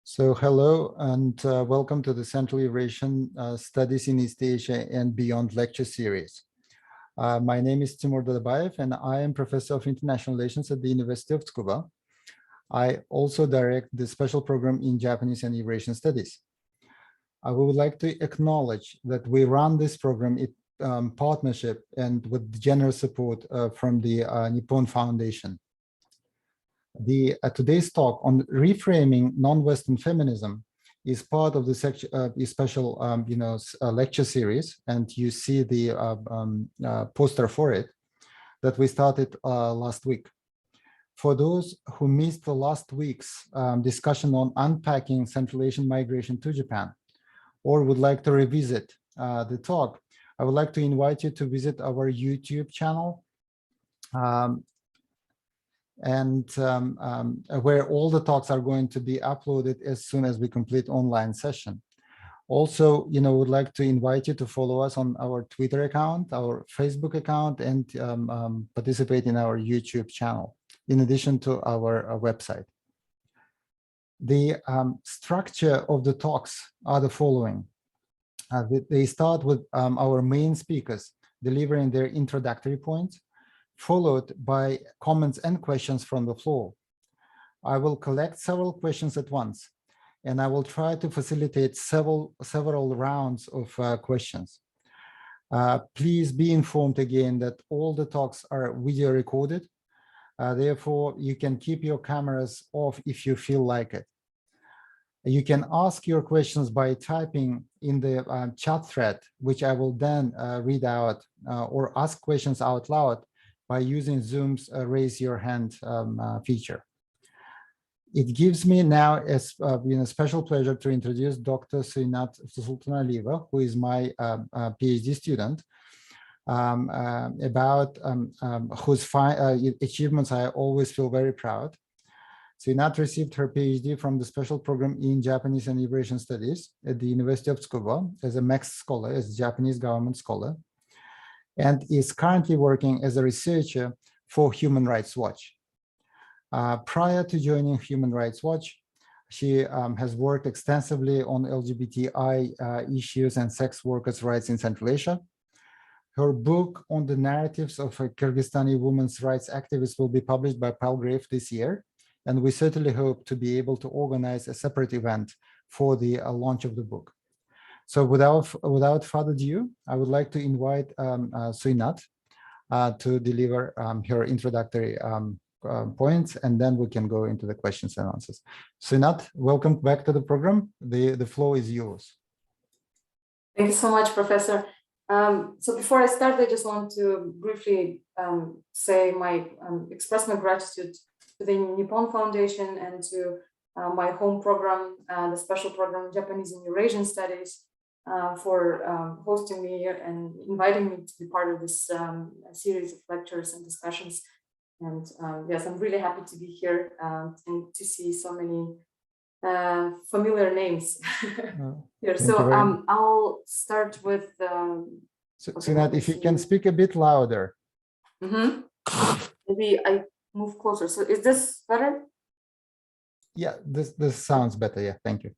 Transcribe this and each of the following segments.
So hello and welcome to the Central Eurasian Studies in East Asia and Beyond lecture series. My name is Timur Dadabaev and I am Professor of International Relations at the University of Tsukuba. I also direct the special program in Japanese and Eurasian Studies. I would like to acknowledge that we run this program in partnership and with generous support from the Nippon Foundation. Today's talk on reframing non-Western feminism is part of the special lecture series, and you see the poster for it that we started last week. For those who missed the last week's discussion on unpacking Central Asian migration to Japan, or would like to revisit the talk, I would like to invite you to visit our YouTube channel, where all the talks are going to be uploaded as soon as we complete online session. Also, would like to invite you to follow us on our Twitter account, our Facebook account, and participate in our YouTube channel, in addition to our website. The structure of the talks are the following. They start with our main speakers delivering their introductory points, followed by comments and questions from the floor. I will collect several questions at once, and I will try to facilitate several rounds of questions. Please be informed again that all the talks are video recorded. Therefore, you can keep your cameras off if you feel like it. You can ask your questions by typing in the chat thread, which I will then read out, or ask questions out loud by using Zoom's raise your hand feature. It gives me now a special pleasure to introduce Dr. Syinat Sultanalieva, who is my PhD student, about whose achievements I always feel very proud. Syinat received her PhD from the special program in Japanese and Eurasian Studies at the University of Tsukuba as a MEX scholar, as a Japanese government scholar, and is currently working as a researcher for Human Rights Watch. Prior to joining Human Rights Watch, she has worked extensively on LGBTI issues and sex workers' rights in Central Asia. Her book on the narratives of Kyrgyzstani women's rights activists will be published by Palgrave this year, and we certainly hope to be able to organize a separate event for the launch of the book. So without further ado, I would like to invite Syinat to deliver her introductory points, and then we can go into the questions and answers. Syinat, welcome back to the program. The floor is yours. Thank you so much, Professor. So before I start, I just want to briefly express my gratitude to the Nippon Foundation and to my home program, the special program Japanese and Eurasian Studies, for hosting me here and inviting me to be part of this series of lectures and discussions. And yes, I'm really happy to be here and to see so many familiar names here. So I'll start with. Syinat, if you can speak a bit louder. Maybe I move closer. So is this better? Yeah, this sounds better. Yeah, thank you.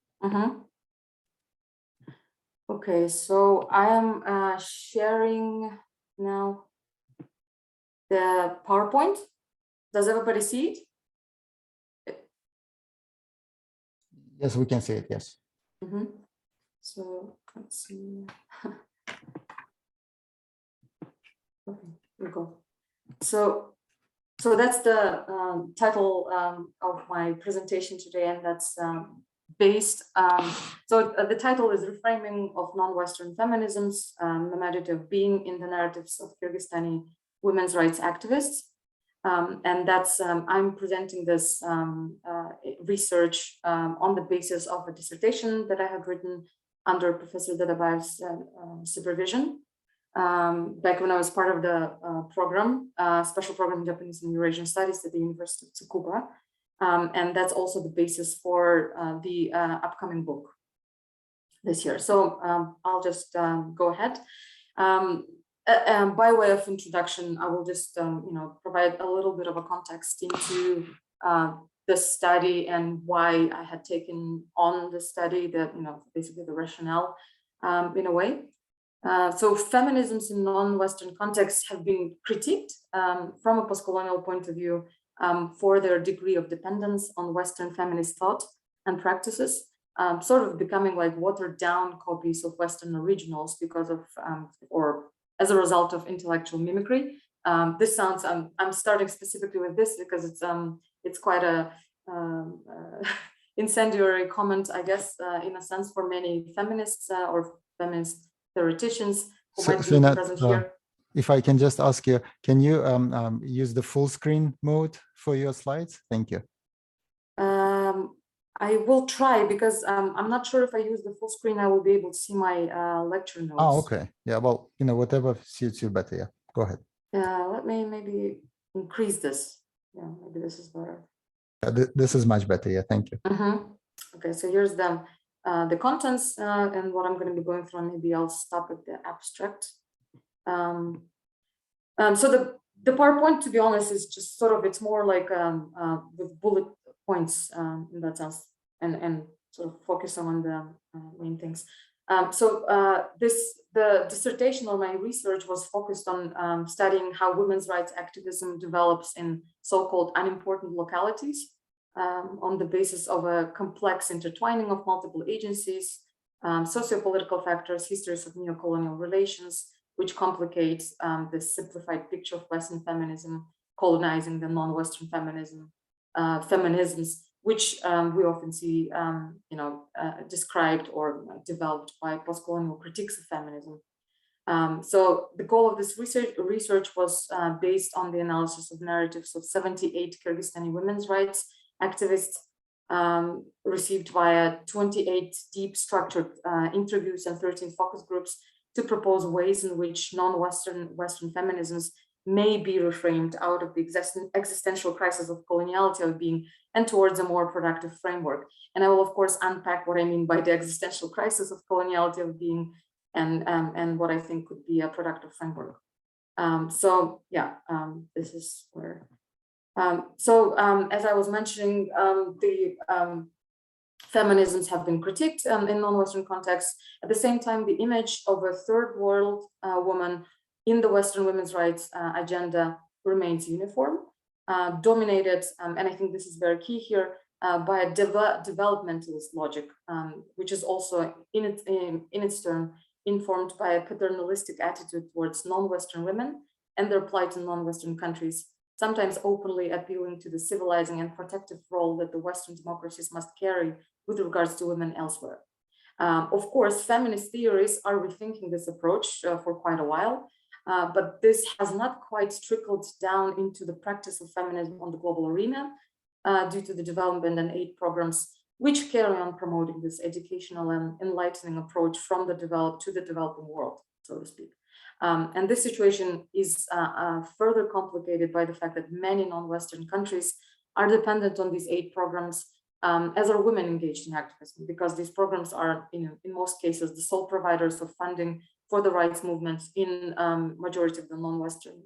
Okay, so I am sharing now the PowerPoint. Does everybody see it? Yes, we can see it, yes. So let's see. Okay, here we go. So that's the title of my presentation today, and that's based, the title is Reframing of Non-Western Feminisms, Nomadity of Being in the Narratives of Kyrgyzstani Women's Rights Activists. And that's, I'm presenting this research on the basis of a dissertation that I have written under Professor Dadabaev's supervision. Back when I was part of the program, special program in Japanese and Eurasian Studies at the University of Tsukuba. And that's also the basis for the upcoming book this year. So I'll just go ahead. By way of introduction, I will just provide a little bit of a context into the study and why I had taken on the study, that, basically the rationale in a way. So feminisms in non-Western contexts have been critiqued from a post-colonial point of view for their degree of dependence on Western feminist thought and practices, sort of becoming like watered down copies of Western originals because of, or as a result of intellectual mimicry. This sounds, I'm starting specifically with this because it's quite a incendiary comment, I guess, in a sense, for many feminists or feminist theoreticians who might be Syinat, present here. If I can just ask you, can you use the full screen mode for your slides? Thank you. I will try because I'm not sure if I use the full screen, I will be able to see my lecture notes. Oh, okay. Yeah, well, whatever suits you better. Yeah, go ahead. Let me maybe increase this. Yeah, maybe this is better. This is much better. Yeah, thank you. Okay, so here's the contents and what I'm going to be going through. Maybe I'll stop at the abstract. So the PowerPoint, to be honest, is just sort of, it's more like with bullet points in that sense, and sort of focus on the main things. The dissertation or my research was focused on studying how women's rights activism develops in so-called unimportant localities on the basis of a complex intertwining of multiple agencies, socio-political factors, histories of neo-colonial relations, which complicates the simplified picture of Western feminism, colonizing the non-Western feminisms, which we often see, described or developed by post-colonial critiques of feminism. So the goal of this research was based on the analysis of narratives of 78 Kyrgyzstani women's rights activists received via 28 deep structured interviews and 13 focus groups to propose ways in which non-Western feminisms may be reframed out of the existential crisis of coloniality of being and towards a more productive framework. And I will, of course, unpack what I mean by the existential crisis of coloniality of being and what I think could be a productive framework. This is where. As I was mentioning, the feminisms have been critiqued in non-Western contexts. At the same time, the image of a third world woman in the Western women's rights agenda remains uniform, dominated, and I think this is very key here, by a developmentalist logic, which is also in its turn informed by a paternalistic attitude towards non-Western women and their plight in non-Western countries, sometimes openly appealing to the civilizing and protective role that the Western democracies must carry with regards to women elsewhere. Of course, feminist theories are rethinking this approach for quite a while, but this has not quite trickled down into the practice of feminism on the global arena due to the development and aid programs which carry on promoting this educational and enlightening approach from the developed to the developing world, so to speak. And this situation is further complicated by the fact that many non-Western countries are dependent on these aid programs as are women engaged in activism, because these programs are, in most cases, the sole providers of funding for the rights movements in majority of the non-Western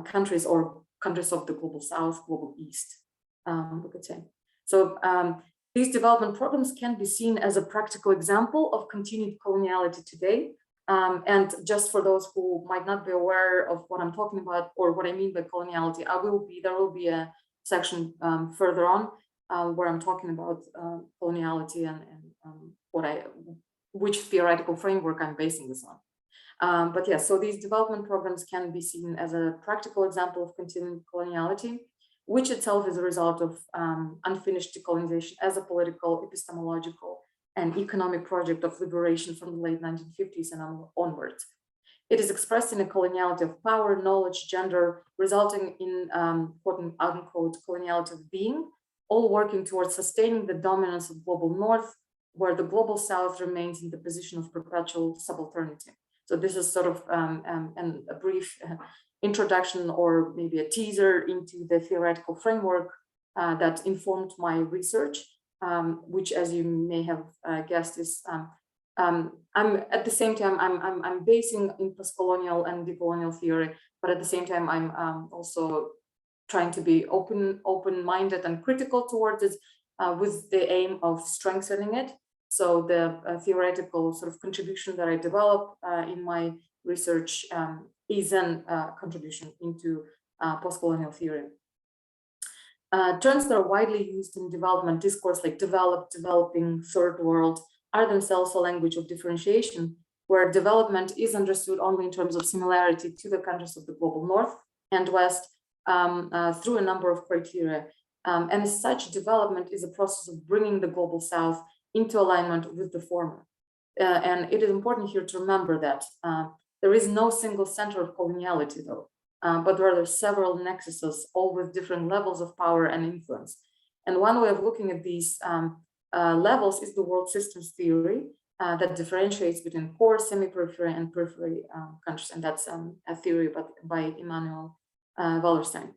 countries or countries of the global South, global East, we could say. So these development programs can be seen as a practical example of continued coloniality today. And just for those who might not be aware of what I'm talking about or what I mean by coloniality, there will be a section further on where I'm talking about coloniality and which theoretical framework I'm basing this on. But yeah, so these development programs can be seen as a practical example of continued coloniality, which itself is a result of unfinished decolonization as a political, epistemological, and economic project of liberation from the late 1950s and onwards. It is expressed in a coloniality of power, knowledge, gender, resulting in quote unquote coloniality of being, all working towards sustaining the dominance of global North, where the global South remains in the position of perpetual subalternity. So this is sort of a brief introduction or maybe a teaser into the theoretical framework that informed my research, which, as you may have guessed, is I'm at the same time I'm basing in post-colonial and decolonial theory, but at the same time I'm also trying to be open-minded and critical towards it, with the aim of strengthening it. So the theoretical sort of contribution that I develop in my research is an contribution into post-colonial theory. Terms that are widely used in development discourse, like developed, developing, third world, are themselves a language of differentiation, where development is understood only in terms of similarity to the countries of the global north and west through a number of criteria. And as such, development is a process of bringing the global south into alignment with the former. And it is important here to remember that there is no single center of coloniality, though, but rather several nexuses, all with different levels of power and influence. And one way of looking at these levels is the world systems theory that differentiates between core, semi-periphery, and periphery countries. And that's a theory by Immanuel Wallerstein.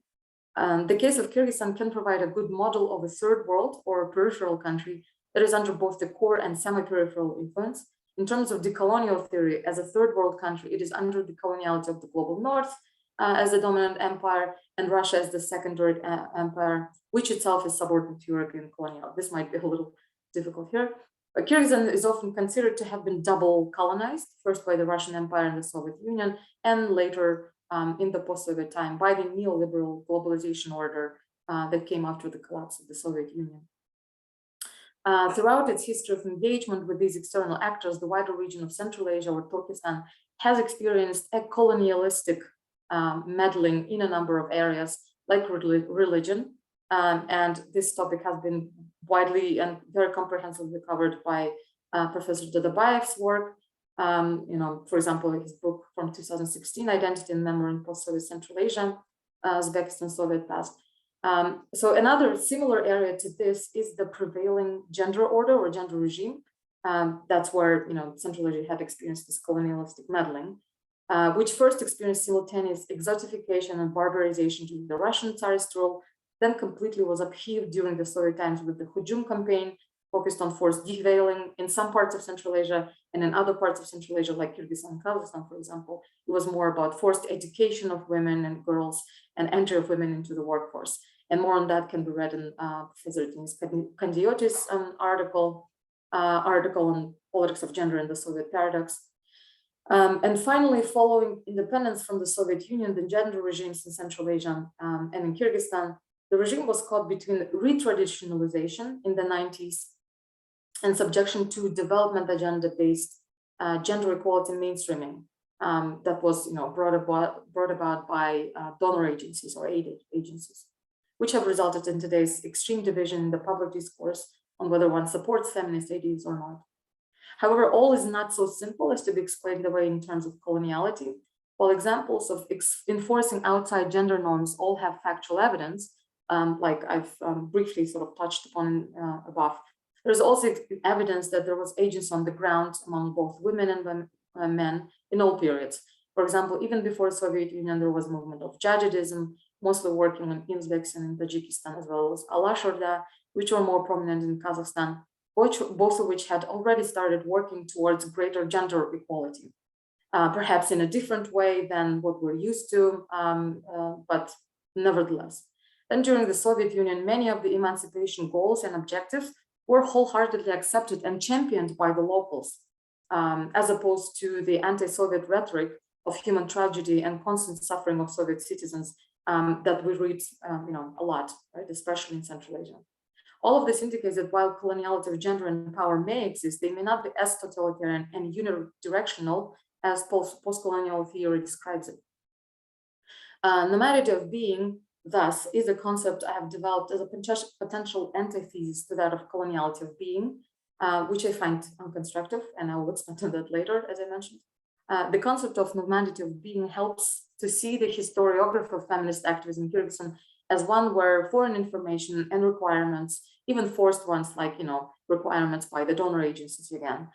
The case of Kyrgyzstan can provide a good model of a third world or a peripheral country that is under both the core and semi-peripheral influence. In terms of decolonial theory, as a third world country, it is under the coloniality of the global north as a dominant empire, and Russia as the secondary empire, which itself is subordinate to European colonial. This might be a little difficult here. But Kyrgyzstan is often considered to have been double colonized, first by the Russian Empire and the Soviet Union, and later in the post-Soviet time by the neoliberal globalization order that came after the collapse of the Soviet Union. Throughout its history of engagement with these external actors, the wider region of Central Asia, or Turkestan, has experienced a colonialistic meddling in a number of areas, like religion. And this topic has been widely and very comprehensively covered by Professor Dadabaev's work. For example, his book from 2016, Identity and Memory in Post-Soviet Central Asia, Uzbekistan, Soviet Past. So another similar area to this is the prevailing gender order or gender regime. That's where Central Asia had experienced this colonialistic meddling, which first experienced simultaneous exotification and barbarization during the Russian Tsarist rule, then completely was upheaved during the Soviet times with the Hujum campaign, focused on forced deveiling in some parts of Central Asia, and in other parts of Central Asia, like Kyrgyzstan and Kazakhstan, for example, it was more about forced education of women and girls and entry of women into the workforce. And more on that can be read in Professor Timur Dadabaev's article on politics of gender and the Soviet paradox. And finally, following independence from the Soviet Union, the gender regimes in Central Asia and in Kyrgyzstan, the regime was caught between retraditionalization in the 90s and subjection to development agenda-based gender equality mainstreaming that was brought about by donor agencies or aid agencies, which have resulted in today's extreme division in the public discourse on whether one supports feminist ideas or not. However, all is not so simple as to be explained away in terms of coloniality. While examples of enforcing outside gender norms all have factual evidence, like I've briefly sort of touched upon above, there's also evidence that there was agency on the ground among both women and men in all periods. For example, even before the Soviet Union, there was a movement of Jadidism, mostly working on Uzbekistan and Tajikistan, as well as Alashorda, which were more prominent in Kazakhstan, both of which had already started working towards greater gender equality, perhaps in a different way than what we're used to, but nevertheless. Then during the Soviet Union, many of the emancipation goals and objectives were wholeheartedly accepted and championed by the locals, as opposed to the anti-Soviet rhetoric of human tragedy and constant suffering of Soviet citizens that we read a lot, right, especially in Central Asia. All of this indicates that while coloniality of gender and power may exist, they may not be as totalitarian and unidirectional as post-colonial theory describes it. Nomadity of being, thus, is a concept I have developed as a potential antithesis to that of coloniality of being, which I find unconstructive, and I will expand on that later, as I mentioned. The concept of nomadity of being helps to see the historiography of feminist activism in Kyrgyzstan as one where foreign information and requirements, even forced ones like requirements by the donor agencies again,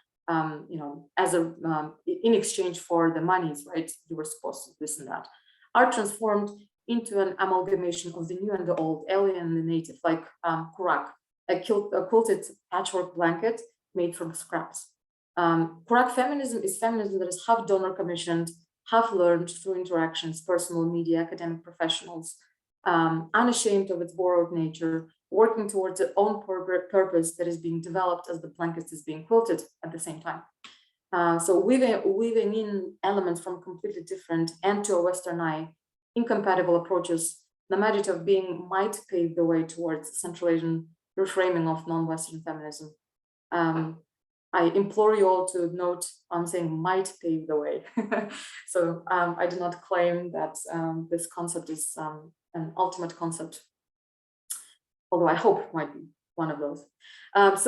in exchange for the monies, right? You were supposed to this and that, are transformed into an amalgamation of the new and the old, alien and the native, like kurak, a quilted patchwork blanket made from scraps. Kurak feminism is feminism that is half donor commissioned, half learned through interactions, personal, media, academic professionals, unashamed of its borrowed nature, working towards its own purpose that is being developed as the blanket is being quilted at the same time. So weaving in elements from completely different and to a Western eye, incompatible approaches, Nomadity of being might pave the way towards Central Asian reframing of non-Western feminism. I implore you all to note, I'm saying might pave the way. So I do not claim that this concept is an ultimate concept, although I hope it might be one of those. As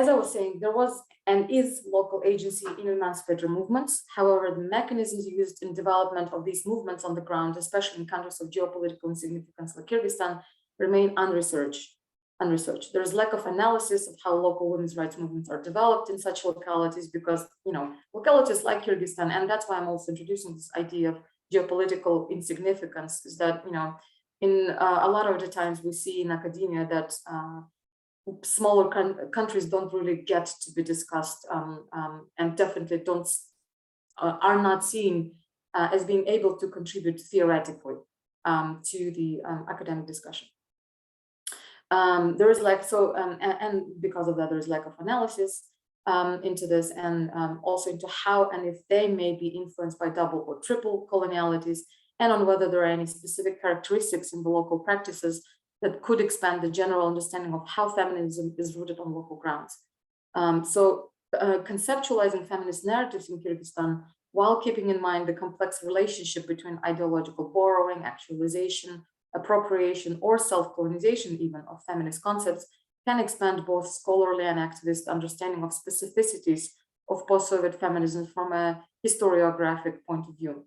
I was saying, there was and is local agency in emancipatory movements. However, the mechanisms used in development of these movements on the ground, especially in countries of geopolitical insignificance like Kyrgyzstan, remain unresearched. There's lack of analysis of how local women's rights movements are developed in such localities because, localities like Kyrgyzstan, and that's why I'm also introducing this idea of geopolitical insignificance, is that, in a lot of the times we see in academia that smaller countries don't really get to be discussed and definitely are not seen as being able to contribute theoretically to the academic discussion. There is and because of that, there is lack of analysis into this, and also into how and if they may be influenced by double or triple colonialities, and on whether there are any specific characteristics in the local practices that could expand the general understanding of how feminism is rooted on local grounds. Conceptualizing feminist narratives in Kyrgyzstan while keeping in mind the complex relationship between ideological borrowing, actualization, appropriation, or self-colonization even of feminist concepts can expand both scholarly and activist understanding of specificities of post-Soviet feminism from a historiographic point of view.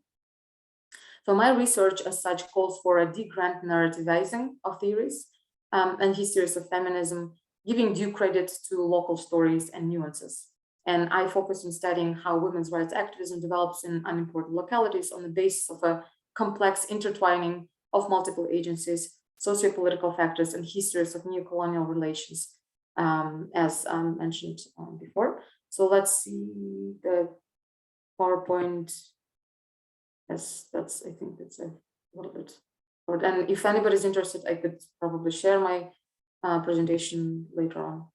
So my research as such calls for a de-grant narrativizing of theories and histories of feminism, giving due credit to local stories and nuances. And I focus on studying how women's rights activism develops in unimportant localities on the basis of a complex intertwining of multiple agencies, socio-political factors, and histories of neo-colonial relations, as mentioned before. So let's see the PowerPoint. Yes, I think that's a little bit. And if anybody's interested, I could probably share my presentation later on.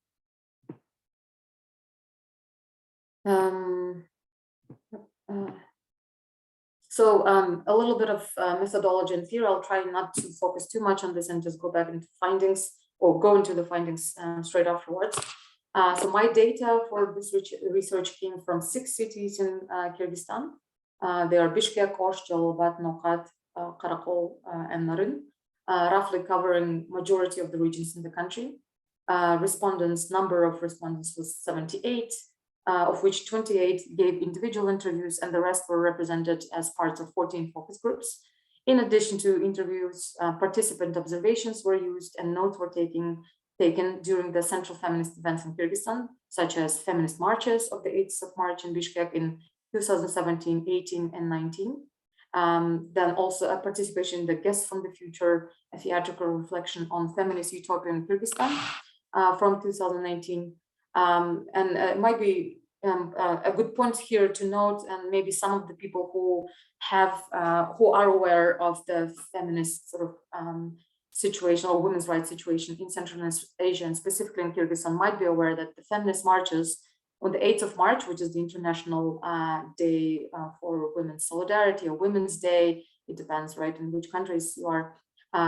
A little bit of methodology and theory. I'll try not to focus too much on this and just go back into findings, or go into the findings straight afterwards. So my data for this research came from 6 cities in Kyrgyzstan. They are Bishkek, Osh, Jalolabad, Nokat, Karakol, and Naryn, roughly covering majority of the regions in the country. Number of respondents was 78, of which 28 gave individual interviews, and the rest were represented as parts of 14 focus groups. In addition to interviews, participant observations were used and notes were taken during the central feminist events in Kyrgyzstan, such as feminist marches of the 8th of March in Bishkek in 2017, 18, and 19. Then also a participation in the Guests from the Future, a theatrical reflection on feminist utopia in Kyrgyzstan from 2019. And it might be a good point here to note, and maybe some of the people who are aware of the feminist sort of situation or women's rights situation in Central Asia and specifically in Kyrgyzstan might be aware that the feminist marches on the 8th of March, which is the International Day for Women's Solidarity, or Women's Day, it depends, right, in which countries you are.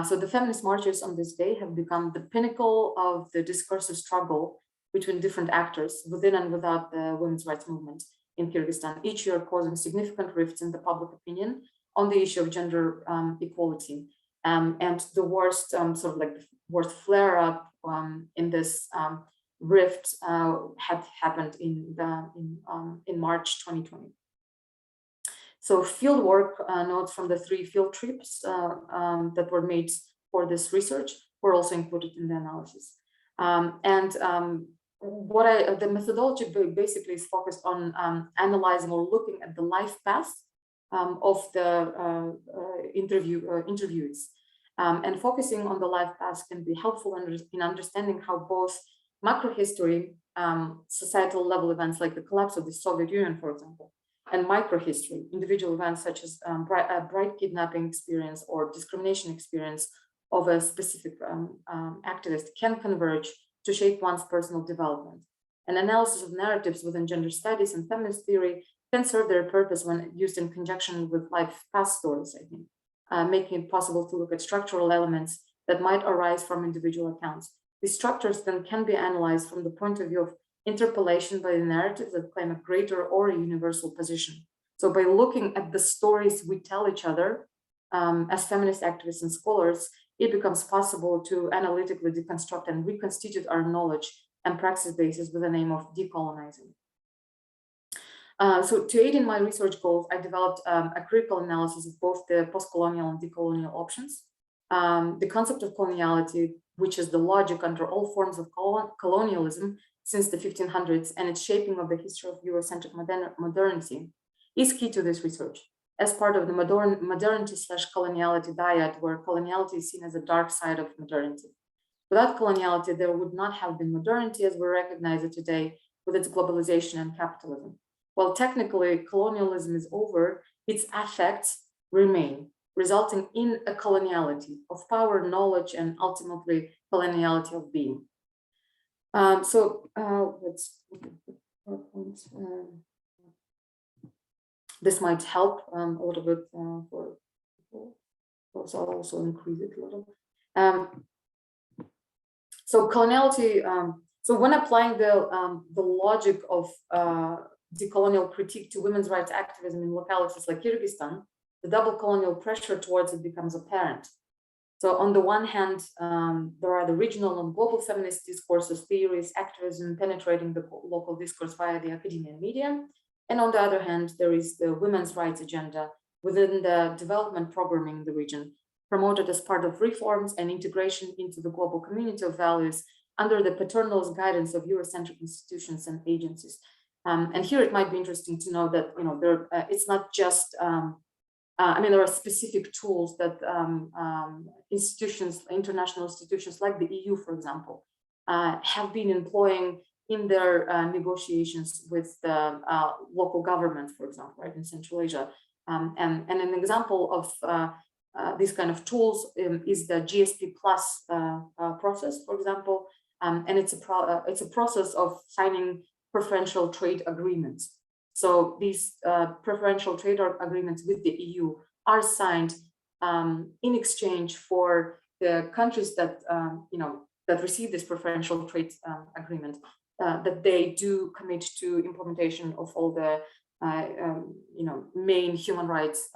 So the feminist marches on this day have become the pinnacle of the discursive struggle between different actors within and without the women's rights movement in Kyrgyzstan, each year causing significant rifts in the public opinion on the issue of gender equality. And the worst, worst flare-up in this rift had happened in March 2020. So fieldwork notes from the 3 field trips that were made for this research were also included in the analysis. The methodology basically is focused on analyzing or looking at the life path of the interviewees. And focusing on the life path can be helpful in understanding how both macro history, societal level events like the collapse of the Soviet Union, for example, and microhistory, individual events such as a bright kidnapping experience or discrimination experience of a specific activist can converge to shape one's personal development. An analysis of narratives within gender studies and feminist theory can serve their purpose when used in conjunction with life past stories, I think, making it possible to look at structural elements that might arise from individual accounts. These structures then can be analyzed from the point of view of interpolation by the narratives that claim a greater or a universal position. So by looking at the stories we tell each other as feminist activists and scholars, it becomes possible to analytically deconstruct and reconstitute our knowledge and praxis bases with the name of decolonizing. So to aid in my research goals, I developed a critical analysis of both the post-colonial and decolonial options. The concept of coloniality, which is the logic under all forms of colonialism since the 1500s and its shaping of the history of Eurocentric modernity, is key to this research. As part of the modernity/coloniality dyad, where coloniality is seen as a dark side of modernity. Without coloniality, there would not have been modernity as we recognize it today with its globalization and capitalism. While technically colonialism is over, its effects remain, resulting in a coloniality of power, knowledge, and ultimately coloniality of being. Let's this might help a little bit for people. So I'll also increase it a little. So coloniality. So when applying the logic of decolonial critique to women's rights activism in localities like Kyrgyzstan, the double colonial pressure towards it becomes apparent. So on the one hand, there are the regional and global feminist discourses, theories, activism penetrating the local discourse via the academia and media. And on the other hand, there is the women's rights agenda within the development programming in the region, promoted as part of reforms and integration into the global community of values under the paternalist guidance of Eurocentric institutions and agencies. And here it might be interesting to know that it's not just there are specific tools that institutions, international institutions like the EU, for example, have been employing in their negotiations with the local government, for example, right, in Central Asia. And an example of these kind of tools is the GSP Plus process, for example, and it's a process of signing preferential trade agreements. So these preferential trade agreements with the EU are signed in exchange for the countries that that receive this preferential trade agreement, that they do commit to implementation of all the main human rights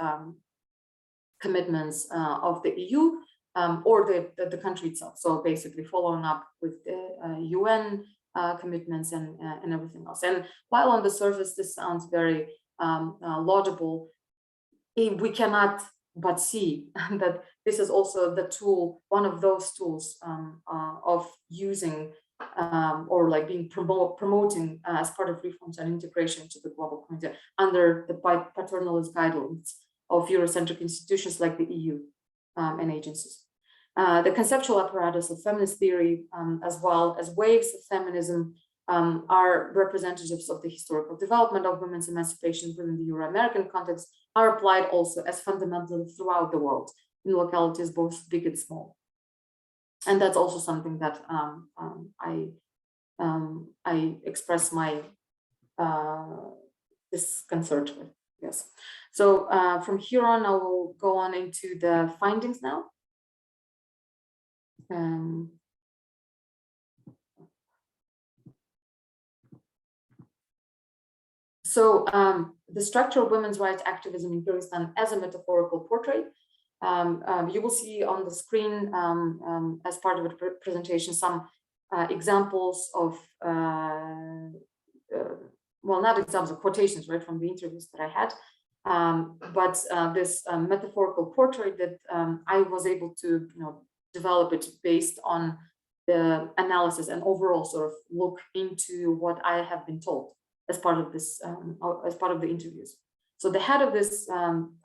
commitments of the EU or the country itself. So basically following up with the UN commitments and everything else. And while on the surface this sounds very laudable, we cannot but see that this is also the tool, one of those tools of using or like being promoting as part of reforms and integration to the global community under the paternalist guidelines of Eurocentric institutions like the EU and agencies. The conceptual apparatus of feminist theory, as well as waves of feminism, are representatives of the historical development of women's emancipation within the Euro-American context, are applied also as fundamental throughout the world in localities both big and small. And that's also something that I express my disconcert with. Yes. So from here on, I will go on into the findings now. So the structure of women's rights activism in Kyrgyzstan as a metaphorical portrait. You will see on the screen as part of the presentation some examples of, well, not examples of quotations, right, from the interviews that I had, but this metaphorical portrait that I was able to, develop it based on the analysis and overall sort of look into what I have been told as part of this, as part of the interviews. So the head of this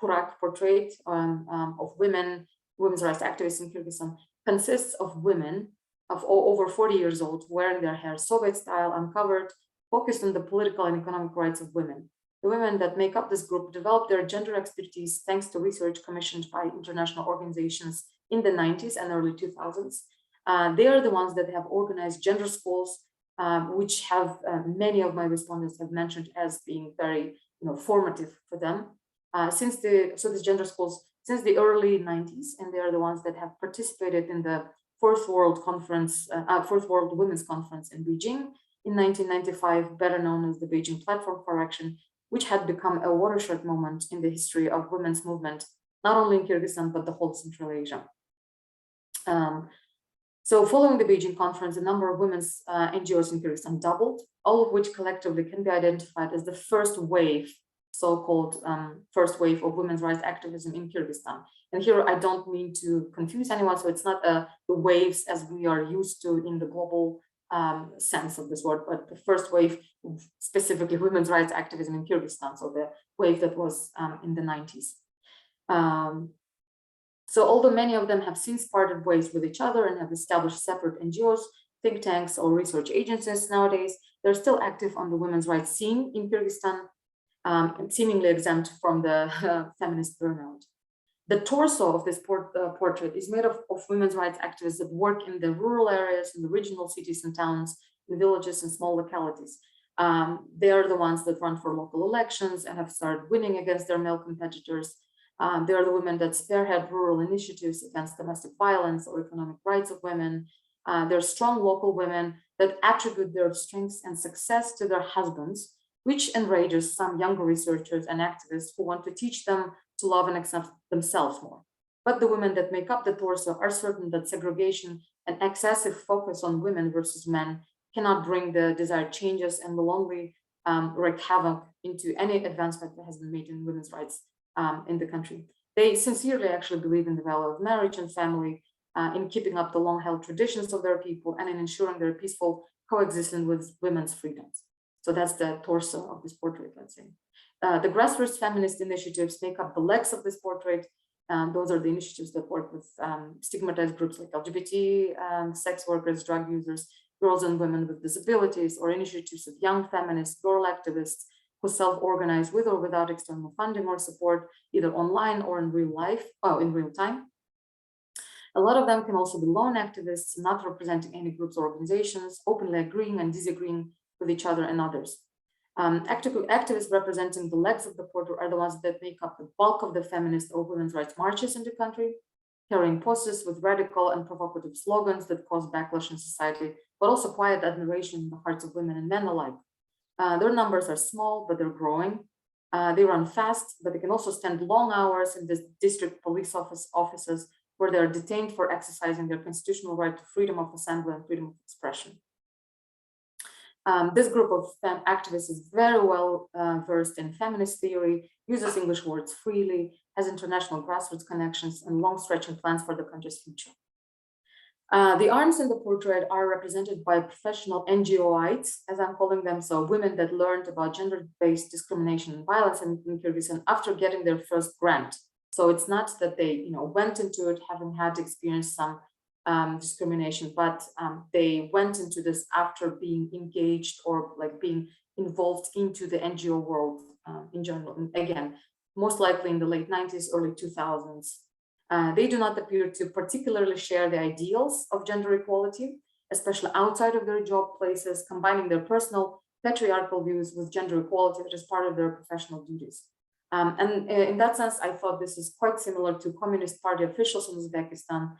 Kurak portrait of women's rights activists in Kyrgyzstan consists of women of over 40 years old, wearing their hair Soviet style, uncovered, focused on the political and economic rights of women. The women that make up this group developed their gender expertise thanks to research commissioned by international organizations in the 90s and early 2000s. They are the ones that have organized gender schools, which have many of my respondents have mentioned as being very formative for them. These gender schools since the early 90s, and they are the ones that have participated in the Fourth World Women's Conference in Beijing in 1995, better known as the Beijing Platform for Action, which had become a watershed moment in the history of women's movement, not only in Kyrgyzstan, but the whole Central Asia. So following the Beijing conference, the number of women's NGOs in Kyrgyzstan doubled, all of which collectively can be identified as the first wave, so-called first wave of women's rights activism in Kyrgyzstan. And here I don't mean to confuse anyone, so it's not the waves as we are used to in the global sense of this word, but the first wave, specifically women's rights activism in Kyrgyzstan, so the wave that was in the 90s. So although many of them have since parted ways with each other and have established separate NGOs, think tanks, or research agencies nowadays, they're still active on the women's rights scene in Kyrgyzstan, and seemingly exempt from the feminist burnout. The torso of this portrait is made of women's rights activists that work in the rural areas, in the regional cities and towns, in villages and small localities. They are the ones that run for local elections and have started winning against their male competitors. They are the women that spearhead rural initiatives against domestic violence or economic rights of women. They're strong local women that attribute their strengths and success to their husbands, which enrages some younger researchers and activists who want to teach them to love and accept themselves more. But the women that make up the torso are certain that segregation and excessive focus on women versus men cannot bring the desired changes and will only wreak havoc into any advancement that has been made in women's rights in the country. They sincerely actually believe in the value of marriage and family, in keeping up the long-held traditions of their people, and in ensuring their peaceful coexistence with women's freedoms. So that's the torso of this portrait, let's say. The grassroots feminist initiatives make up the legs of this portrait. Those are the initiatives that work with stigmatized groups like LGBT, sex workers, drug users, girls and women with disabilities, or initiatives of young feminist girl activists who self-organize with or without external funding or support, either online or in real time. A lot of them can also be lone activists, not representing any groups or organizations, openly agreeing and disagreeing with each other and others. Activists representing the legs of the portrait are the ones that make up the bulk of the feminist or women's rights marches in the country, carrying posters with radical and provocative slogans that cause backlash in society, but also quiet admiration in the hearts of women and men alike. Their numbers are small, but they're growing. They run fast, but they can also spend long hours in the district police offices where they are detained for exercising their constitutional right to freedom of assembly and freedom of expression. This group of activists is very well versed in feminist theory, uses English words freely, has international grassroots connections, and long-stretching plans for the country's future. The arms in the portrait are represented by professional NGOites, as I'm calling them, so women that learned about gender-based discrimination and violence in Kyrgyzstan after getting their first grant. So it's not that they went into it having had to experience some discrimination, but they went into this after being engaged or like being involved into the NGO world in general. And again, most likely in the late 90s, early 2000s. They do not appear to particularly share the ideals of gender equality, especially outside of their job places, combining their personal patriarchal views with gender equality, which is part of their professional duties. And in that sense, I thought this is quite similar to Communist Party officials in Uzbekistan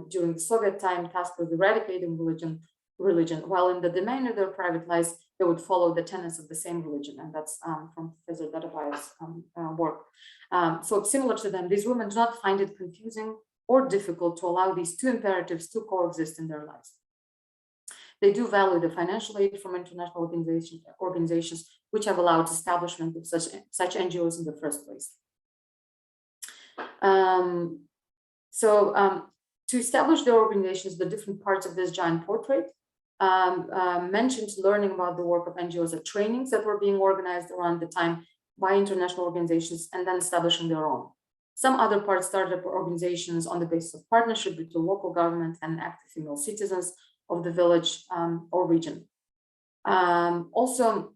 during the Soviet time, tasked with eradicating religion, while in the domain of their private lives, they would follow the tenets of the same religion. And that's from Professor Dadabaev's work. So similar to them, these women do not find it confusing or difficult to allow these two imperatives to coexist in their lives. They do value the financial aid from international organizations which have allowed establishment of such NGOs in the first place. To establish their organizations, the different parts of this giant portrait mentioned learning about the work of NGOs at trainings that were being organized around the time by international organizations and then establishing their own. Some other parts started up organizations on the basis of partnership between local government and active female citizens of the village or region. Also,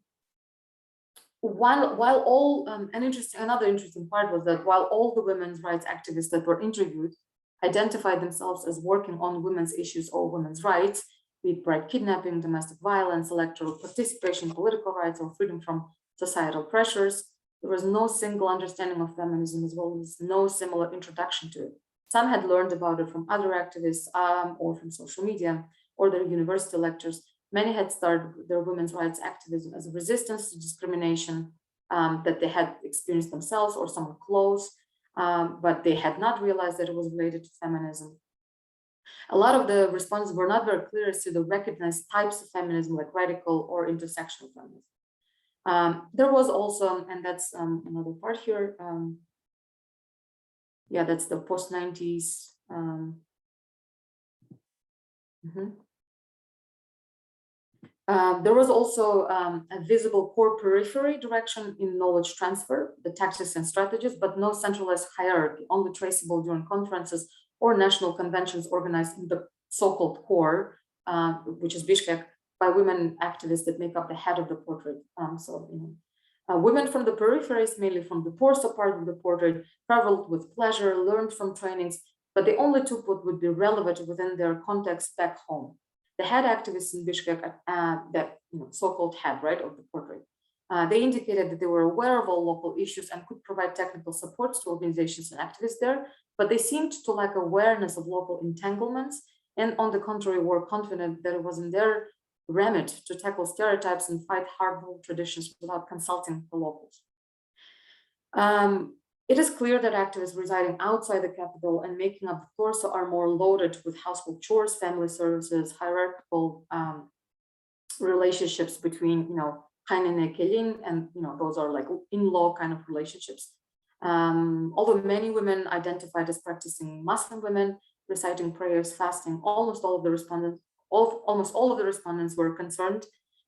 while all, another interesting part was that while all the women's rights activists that were interviewed identified themselves as working on women's issues or women's rights, be it bride kidnapping, domestic violence, electoral participation, political rights, or freedom from societal pressures, there was no single understanding of feminism, as well as no similar introduction to it. Some had learned about it from other activists or from social media or their university lectures. Many had started their women's rights activism as a resistance to discrimination that they had experienced themselves or someone close, but they had not realized that it was related to feminism. A lot of the responses were not very clear as to the recognized types of feminism, like radical or intersectional feminism. There was also, and that's another part here, yeah, that's the post-90s. There was also a visible core periphery direction in knowledge transfer, the tactics and strategies, but no centralized hierarchy, only traceable during conferences or national conventions organized in the so-called core, which is Bishkek, by women activists that make up the head of the portrait. Women from the peripheries, mainly from the torso part of the portrait, traveled with pleasure, learned from trainings, but they only took what would be relevant within their context back home. The head activists in Bishkek, that so-called head, right, of the portrait, they indicated that they were aware of all local issues and could provide technical supports to organizations and activists there, but they seemed to lack awareness of local entanglements, and on the contrary, were confident that it was in their remit to tackle stereotypes and fight harmful traditions without consulting the locals. It is clear that activists residing outside the capital and making up the torso are more loaded with household chores, family services, hierarchical relationships between, kaynana kelin, and those are like in-law kind of relationships. Although many women identified as practicing Muslim women, reciting prayers, fasting, almost all of the respondents were concerned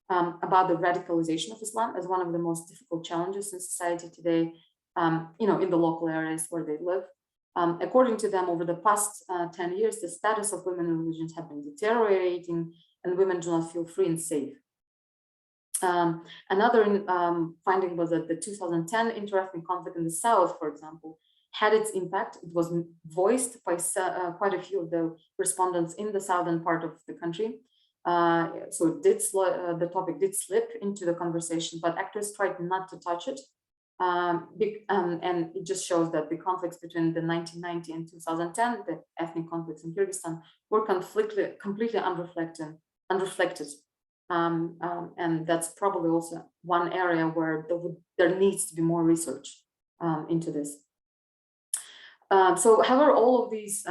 about the radicalization of Islam as one of the most difficult challenges in society today. In the local areas where they live. According to them, over the past 10 years, the status of women in religions have been deteriorating, and women do not feel free and safe. Another finding was that the 2010 interethnic conflict in the South, for example, had its impact. It was voiced by quite a few of the respondents in the southern part of the country. So the topic did slip into the conversation, but actors tried not to touch it. And it just shows that the conflicts between the 1990 and 2010, the ethnic conflicts in Kyrgyzstan, were completely unreflected. And that's probably also one area where there needs to be more research into this. So, however, all of these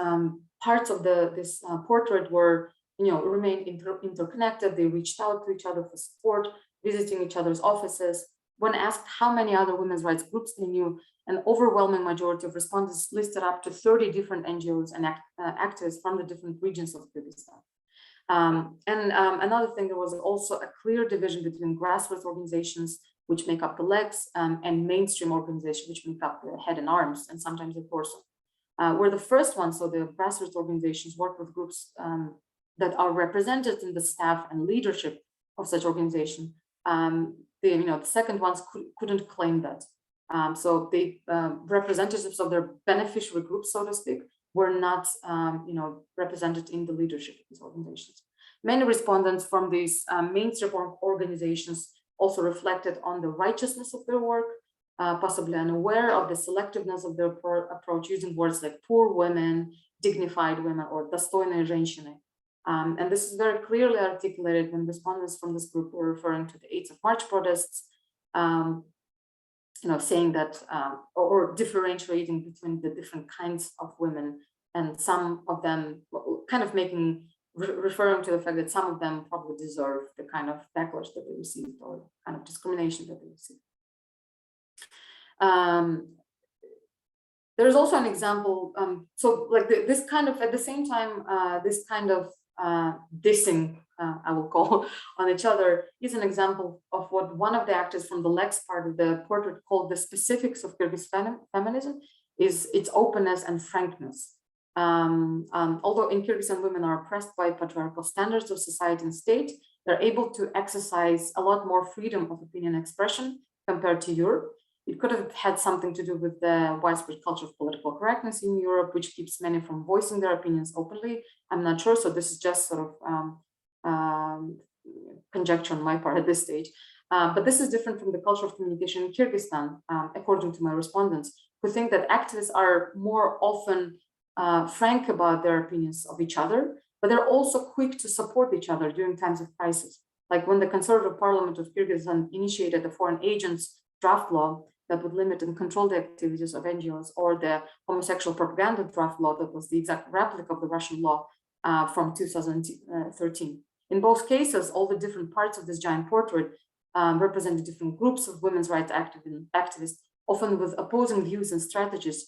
parts of this portrait were, remained interconnected. They reached out to each other for support, visiting each other's offices. When asked how many other women's rights groups they knew, an overwhelming majority of respondents listed up to 30 different NGOs and activists from the different regions of Kyrgyzstan. Another thing, there was also a clear division between grassroots organizations, which make up the legs, and mainstream organizations, which make up the head and arms, and sometimes the torso. Where the first ones, so the grassroots organizations, work with groups that are represented in the staff and leadership of such organization. The second ones couldn't claim that. So the representatives of their beneficiary groups, so to speak, were not represented in the leadership of these organizations. Many respondents from these mainstream organizations also reflected on the righteousness of their work, possibly unaware of the selectiveness of their approach, using words like poor women, dignified women, or dostoyные женщины. And this is very clearly articulated when respondents from this group were referring to the 8th of March protests, saying that, or differentiating between the different kinds of women, and some of them kind of referring to the fact that some of them probably deserve the kind of backlash that they received, or kind of discrimination that they received. There's also an example, so like this kind of, at the same time, this kind of dissing, I will call, on each other is an example of what one of the actors from the legs part of the portrait called the specifics of Kyrgyz feminism, is its openness and frankness. Although in Kyrgyzstan women are oppressed by patriarchal standards of society and state, they're able to exercise a lot more freedom of opinion expression compared to Europe. It could have had something to do with the widespread culture of political correctness in Europe, which keeps many from voicing their opinions openly. I'm not sure, so this is just sort of conjecture on my part at this stage. But this is different from the culture of communication in Kyrgyzstan, according to my respondents, who think that activists are more often frank about their opinions of each other, but they're also quick to support each other during times of crisis. Like when the Conservative Parliament of Kyrgyzstan initiated the foreign agents draft law that would limit and control the activities of NGOs, or the homosexual propaganda draft law that was the exact replica of the Russian law from 2013. In both cases, all the different parts of this giant portrait represented different groups of women's rights activists, often with opposing views and strategies.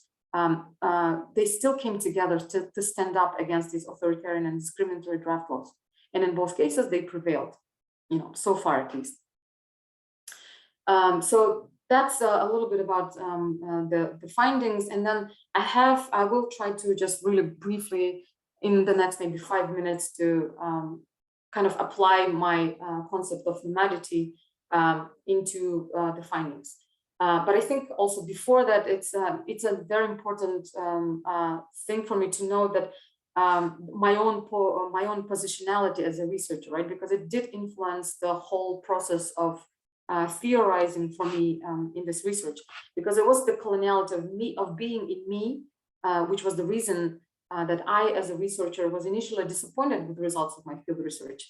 They still came together to stand up against these authoritarian and discriminatory draft laws. And in both cases, they prevailed, so far at least. So that's a little bit about the findings. And then I will try to just really briefly in the next maybe 5 minutes to kind of apply my concept of nomadity into the findings. But I think also before that, it's a very important thing for me to know that my own positionality as a researcher, right? Because it did influence the whole process of theorizing for me in this research, because it was the coloniality of being in me, which was the reason that I, as a researcher, was initially disappointed with the results of my field research,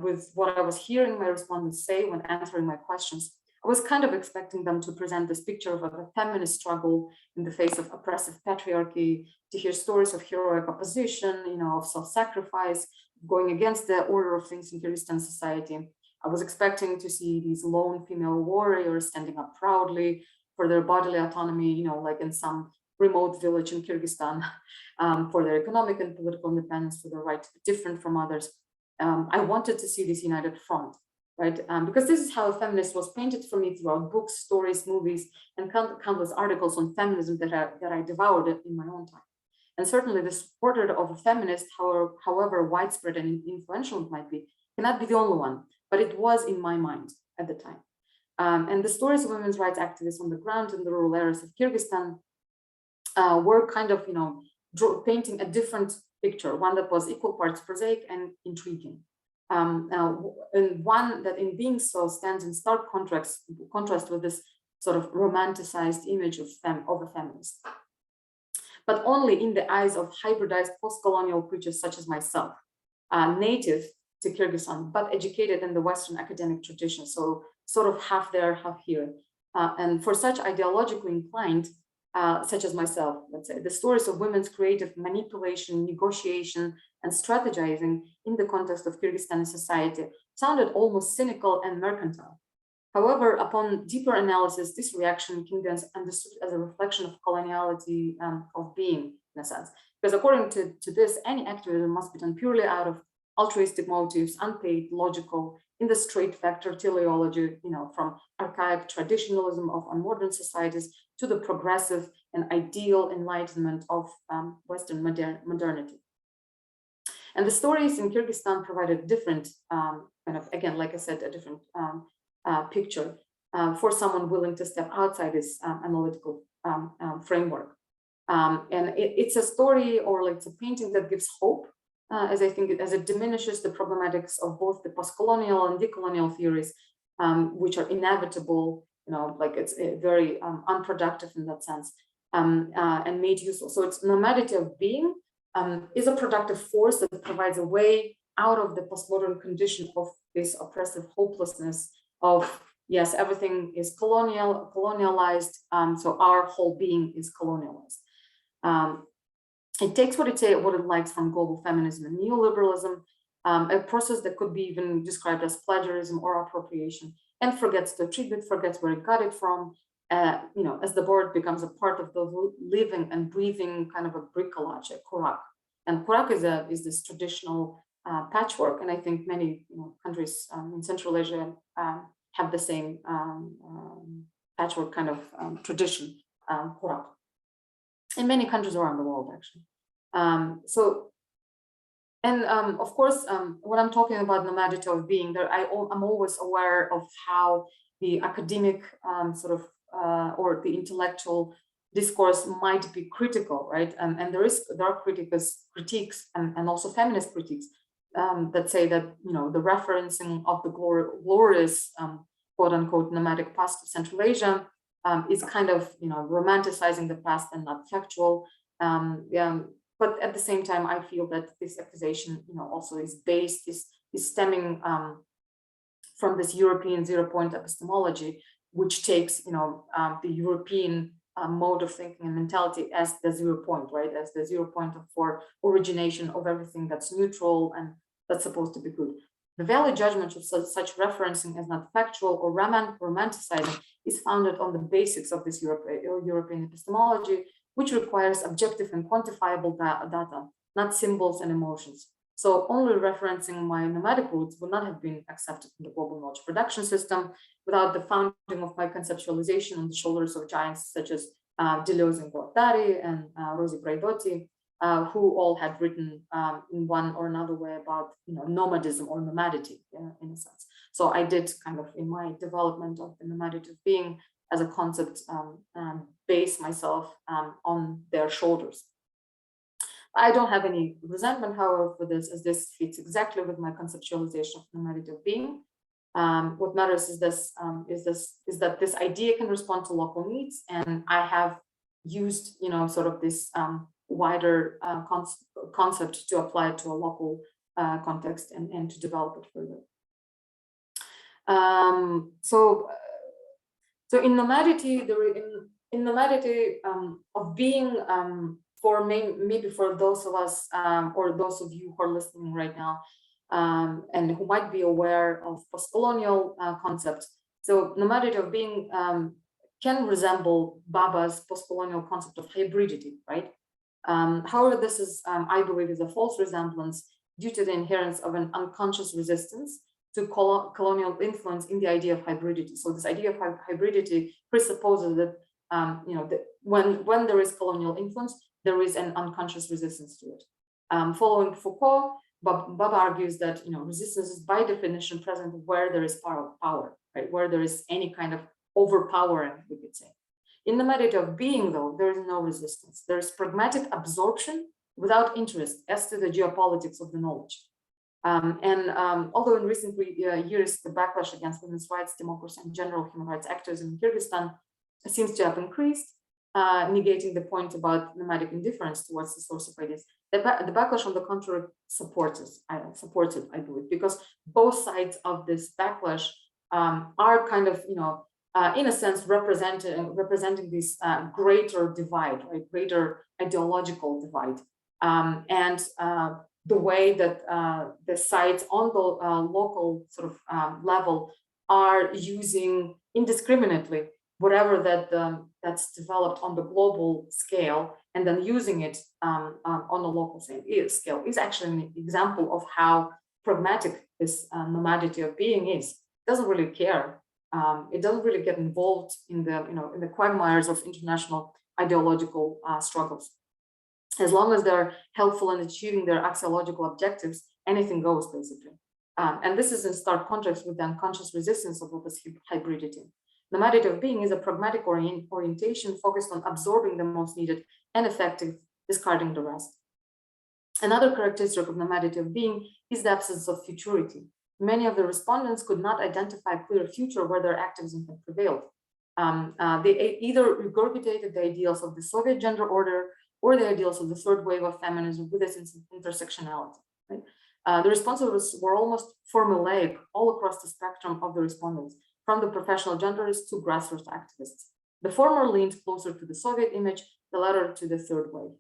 with what I was hearing my respondents say when answering my questions. I was kind of expecting them to present this picture of a feminist struggle in the face of oppressive patriarchy, to hear stories of heroic opposition, of self-sacrifice, going against the order of things in Kyrgyzstan society. I was expecting to see these lone female warriors standing up proudly for their bodily autonomy, like in some remote village in Kyrgyzstan, for their economic and political independence, for their right to be different from others. I wanted to see this united front, right? Because this is how a feminist was painted for me throughout books, stories, movies, and countless articles on feminism that I devoured in my own time. And certainly this portrait of a feminist, however widespread and influential it might be, cannot be the only one, but it was in my mind at the time. And the stories of women's rights activists on the ground in the rural areas of Kyrgyzstan were kind of, painting a different picture, one that was equal parts prosaic and intriguing. And one that in being so stands in stark contrast with this sort of romanticized image of a feminist. But only in the eyes of hybridized post-colonial creatures such as myself, native to Kyrgyzstan, but educated in the Western academic tradition, so sort of half there, half here. And for such ideologically inclined, such as myself, let's say, the stories of women's creative manipulation, negotiation, and strategizing in the context of Kyrgyzstani society sounded almost cynical and mercantile. However, upon deeper analysis, this reaction can be understood as a reflection of coloniality of being, in a sense. Because according to this, any activism must be done purely out of altruistic motives, unpaid, logical, in the straight vector teleology, from archaic traditionalism of unmodern societies to the progressive and ideal enlightenment of Western modernity. And the stories in Kyrgyzstan provided different, kind of, again, like I said, a different picture for someone willing to step outside this analytical framework. And it's a story, or like it's a painting that gives hope, as I think as it diminishes the problematics of both the post-colonial and decolonial theories, which are inevitable, like it's very unproductive in that sense, and made useful. So it's nomadity of being is a productive force that provides a way out of the postmodern condition of this oppressive hopelessness of, yes, everything is colonialized, so our whole being is colonialized. It takes what it likes from global feminism and neoliberalism, a process that could be even described as plagiarism or appropriation, and forgets to attribute, forgets where it got it from, as the board becomes a part of the living and breathing kind of a bricolage, a kurak. And kurak is this traditional patchwork, and I think many countries in Central Asia have the same patchwork kind of tradition, kurak, in many countries around the world, actually. Of course, when I'm talking about nomadity of being, I'm always aware of how the academic or the intellectual discourse might be critical, right? And there are critiques and also feminist critiques that say that, you know, the referencing of the glorious quote unquote nomadic past of Central Asia is kind of, you know, romanticizing the past and not factual. But at the same time, I feel that this accusation, you know, also is stemming from this European zero-point epistemology, which takes, you know, the European mode of thinking and mentality as the 0 point, right? As the 0 point for origination of everything that's neutral and that's supposed to be good. The value judgment of such referencing as not factual or romanticizing is founded on the basics of this European epistemology, which requires objective and quantifiable data, not symbols and emotions. So only referencing my nomadic roots would not have been accepted in the global knowledge production system without the founding of my conceptualization on the shoulders of giants such as Deleuze and Guattari and Rosi Braidotti, who all had written in one or another way about, you know, nomadism or nomadity, in a sense. So I did kind of, in my development of the nomadity of being as a concept, base myself on their shoulders. I don't have any resentment, however, for this, as this fits exactly with my conceptualization of nomadity of being. What matters is that this idea can respond to local needs, and I have used, you know, sort of this wider concept to apply it to a local context and to develop it further. So in nomadity, in nomadity of being, for maybe for those of us or those of you who are listening right now and who might be aware of post-colonial concepts. So nomadity of being can resemble Baba's post-colonial concept of hybridity, right? However, this is, I believe, is a false resemblance due to the inherence of an unconscious resistance to colonial influence in the idea of hybridity. So this idea of hybridity presupposes that, you know, that when there is colonial influence, there is an unconscious resistance to it. Following Foucault, Baba argues that, you know, resistance is by definition present where there is power, right? Where there is any kind of overpowering, we could say. In the nomadity of being, though, there is no resistance. There is pragmatic absorption without interest as to the geopolitics of the knowledge. Although in recent years, the backlash against women's rights, democracy, and general human rights activism in Kyrgyzstan seems to have increased, negating the point about nomadic indifference towards the source of ideas. The backlash, on the contrary, supports it, I believe, because both sides of this backlash are kind of, you know, in a sense, representing this greater divide, right? Greater ideological divide, and the way that the sides on the local sort of level are using indiscriminately whatever that's developed on the global scale, and then using it on the local scale is actually an example of how pragmatic this nomadity of being is. It doesn't really care. It doesn't really get involved in the, you know, in the quagmires of international ideological struggles. As long as they're helpful in achieving their axiological objectives, anything goes, basically. And this is in stark contrast with the unconscious resistance of this hybridity. Nomadity of being is a pragmatic orientation focused on absorbing the most needed and effective, discarding the rest. Another characteristic of nomadity of being is the absence of futurity. Many of the respondents could not identify a clear future where their activism had prevailed. They either regurgitated the ideals of the Soviet gender order or the ideals of the third wave of feminism with its intersectionality. Right? The responses were almost formulaic all across the spectrum of the respondents, from the professional genderists to grassroots activists. The former leaned closer to the Soviet image, the latter to the third wave.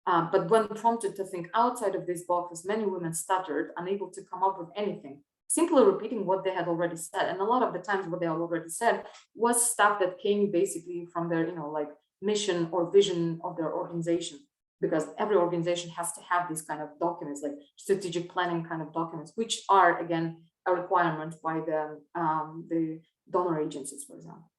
But when prompted to think outside of these boxes, many women stuttered, unable to come up with anything, simply repeating what they had already said. And a lot of the times what they had already said was stuff that came basically from their, you know, like mission or vision of their organization, because every organization has to have these kind of documents, like strategic planning kind of documents, which are, again, a requirement by the donor agencies, for example.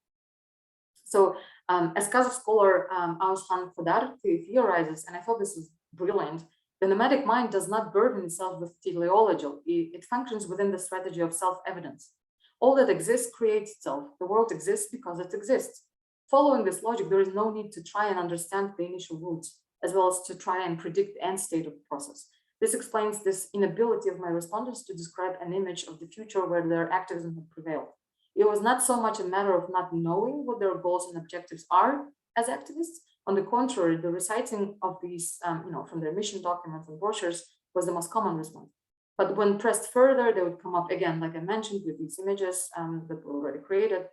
So as Kazakh scholar Aushan Fodar theorizes, and I thought this was brilliant, the nomadic mind does not burden itself with teleology. It functions within the strategy of self-evidence. All that exists creates itself. The world exists because it exists. Following this logic, there is no need to try and understand the initial roots, as well as to try and predict the end state of the process. This explains this inability of my respondents to describe an image of the future where their activism had prevailed. It was not so much a matter of not knowing what their goals and objectives are as activists. On the contrary, the reciting of these, from their mission documents and brochures was the most common response. But when pressed further, they would come up again, like I mentioned, with these images that were already created.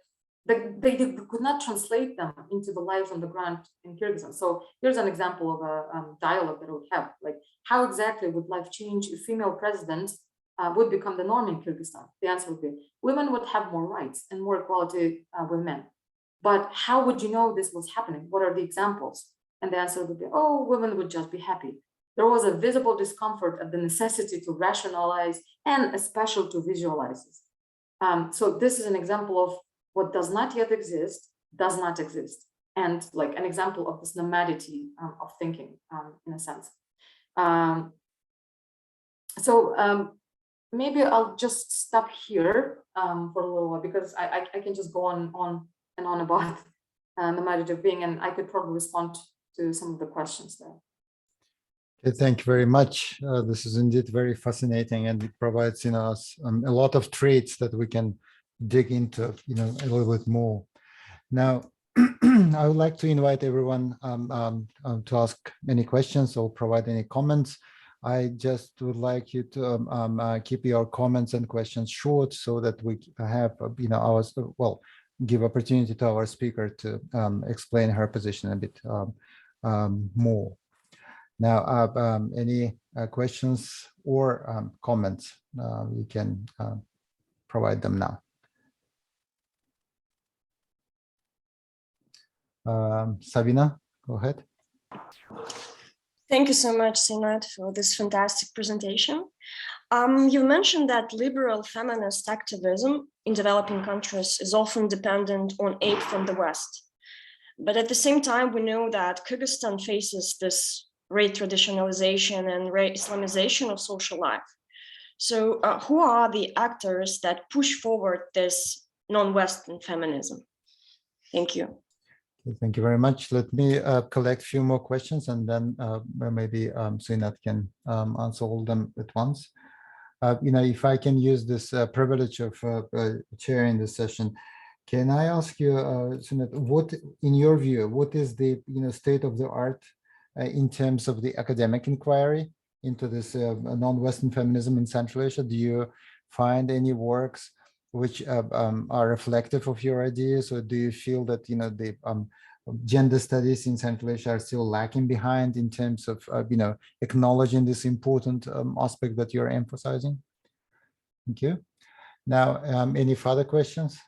They could not translate them into the lives on the ground in Kyrgyzstan. So here's an example of a dialogue that I would have, like how exactly would life change if female presidents would become the norm in Kyrgyzstan? The answer would be women would have more rights and more equality with men. But how would you know this was happening? What are the examples? And the answer would be, oh, women would just be happy. There was a visible discomfort at the necessity to rationalize and especially to visualize this. So this is an example of what does not yet exist, does not exist. And like an example of this nomadity of thinking in a sense. Maybe I'll just stop here for a little while because I can just go on and on about nomadity of being, and I could probably respond to some of the questions there. Okay, thank you very much. This is indeed very fascinating, and it provides us a lot of traits that we can dig into a little bit more. Now, I would like to invite everyone to ask any questions or provide any comments. I just would like you to keep your comments and questions short so that we have give opportunity to our speaker to explain her position a bit more. Now, any questions or comments, you can provide them now. Sabina, go ahead. Thank you so much, Syinat, for this fantastic presentation. You mentioned that liberal feminist activism in developing countries is often dependent on aid from the West. But at the same time, we know that Kyrgyzstan faces this re-traditionalization and re-Islamization of social life. So who are the actors that push forward this non-Western feminism? Thank you. Thank you very much. Let me collect a few more questions, and then maybe Syinat can answer all of them at once. If I can use this privilege of chairing this session, can I ask you, Syinat, what, in your view, what is the state of the art in terms of the academic inquiry into this non-Western feminism in Central Asia? Do you find any works which are reflective of your ideas, or do you feel that the gender studies in Central Asia are still lacking behind in terms of acknowledging this important aspect that you're emphasizing? Thank you. Now, any further questions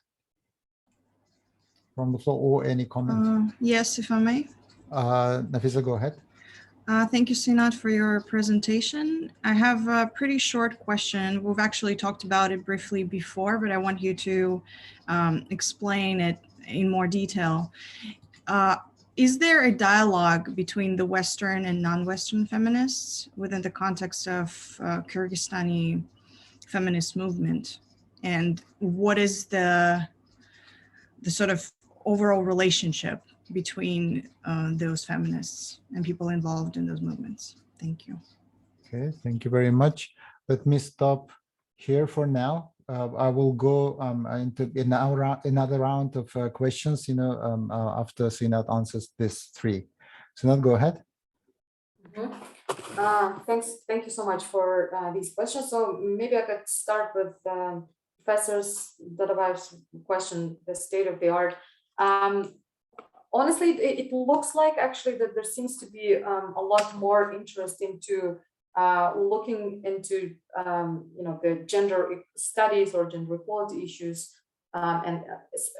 from the floor or any comments? Yes, if I may. Nafisa, go ahead. Thank you, Syinat, for your presentation. I have a pretty short question. We've actually talked about it briefly before, but I want you to explain it in more detail. Is there a dialogue between the Western and non-Western feminists within the context of Kyrgyzstani feminist movement? And what is the sort of overall relationship between those feminists and people involved in those movements? Thank you. Okay, thank you very much. Let me stop here for now. I will go into another round of questions, after Syinat answers these three. Syinat, go ahead. Thank you so much for these questions. So maybe I could start with Professor Dadabaev's question, the state of the art. Honestly, it looks like actually that there seems to be a lot more interest into looking into the gender studies or gender equality issues, and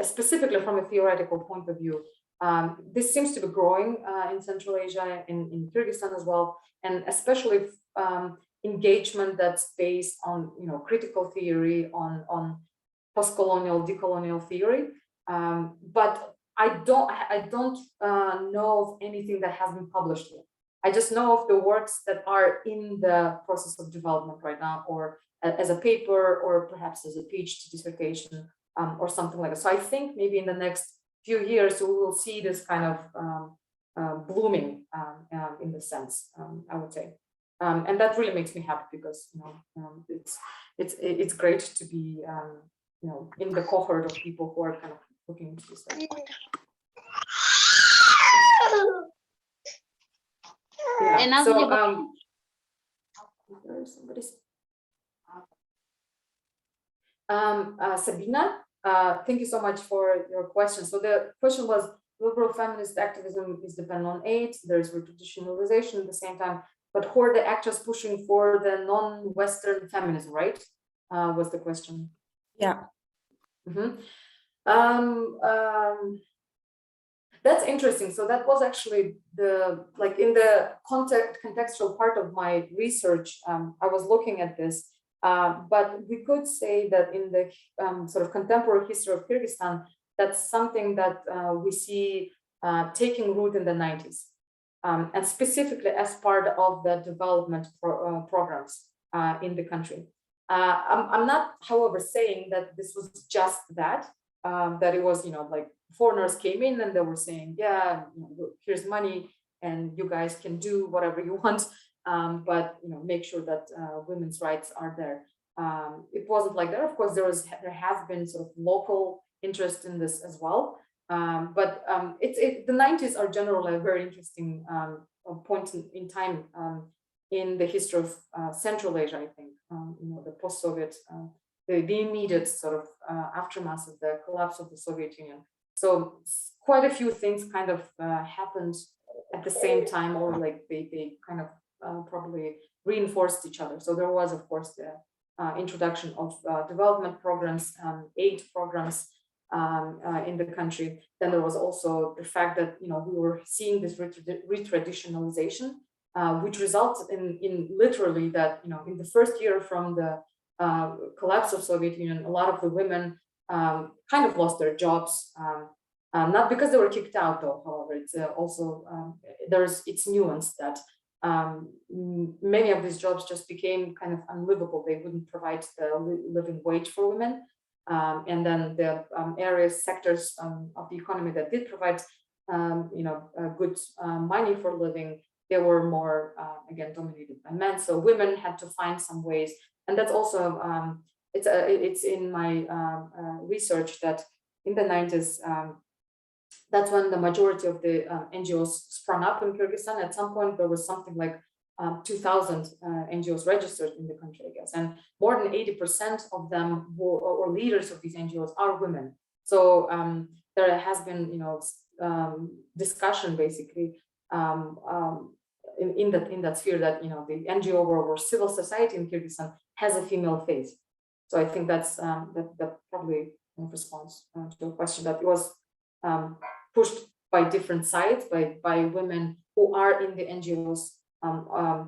specifically from a theoretical point of view. This seems to be growing in Central Asia, in Kyrgyzstan as well, and especially engagement that's based on critical theory, on post-colonial, decolonial theory. But I don't know of anything that has been published yet. I just know of the works that are in the process of development right now, or as a paper or perhaps as a PhD dissertation or something like that. So I think maybe in the next few years we will see this kind of blooming in the sense, I would say. And that really makes me happy because it's great to be in the cohort of people who are kind of looking into this. Yeah. So Sabina, thank you so much for your question. So the question was, liberal feminist activism is dependent on aid, there's retraditionalization at the same time, but who are the actors pushing for the non-Western feminism, right? Was the question. Yeah. Mm-hmm. That's interesting. So that was actually in the contextual part of my research, I was looking at this, but we could say that in the sort of contemporary history of Kyrgyzstan, that's something that we see taking root in the 90s, and specifically as part of the development programs in the country. I'm not, however, saying that this was just that it was, like foreigners came in and they were saying, yeah, here's money and you guys can do whatever you want, but make sure that women's rights are there. It wasn't like that. Of course, there has been sort of local interest in this as well, but the 90s are generally a very interesting point in time in the history of Central Asia, I think. The post-Soviet, the immediate sort of aftermath of the collapse of the Soviet Union. So quite a few things kind of happened at the same time, or like they kind of probably reinforced each other. So there was, of course, the introduction of development programs, aid programs in the country. Then there was also the fact that we were seeing this retraditionalization, which resulted in literally that in the first year from the collapse of Soviet Union, a lot of the women kind of lost their jobs, not because they were kicked out, though. However, it's also it's nuanced that many of these jobs just became kind of unlivable. They wouldn't provide the living wage for women, and then the sectors of the economy that did provide good money for living, they were more again dominated by men. So women had to find some ways. And that's also, it's in my research that in the 90s, that's when the majority of the NGOs sprung up in Kyrgyzstan. At some point, there was something like 2,000 NGOs registered in the country, I guess. And more than 80% of them or leaders of these NGOs are women. So there has been, discussion basically in that sphere that the NGO or civil society in Kyrgyzstan has a female face. So I think that's that probably in response to a question that was pushed by different sides, by women who are in the NGOs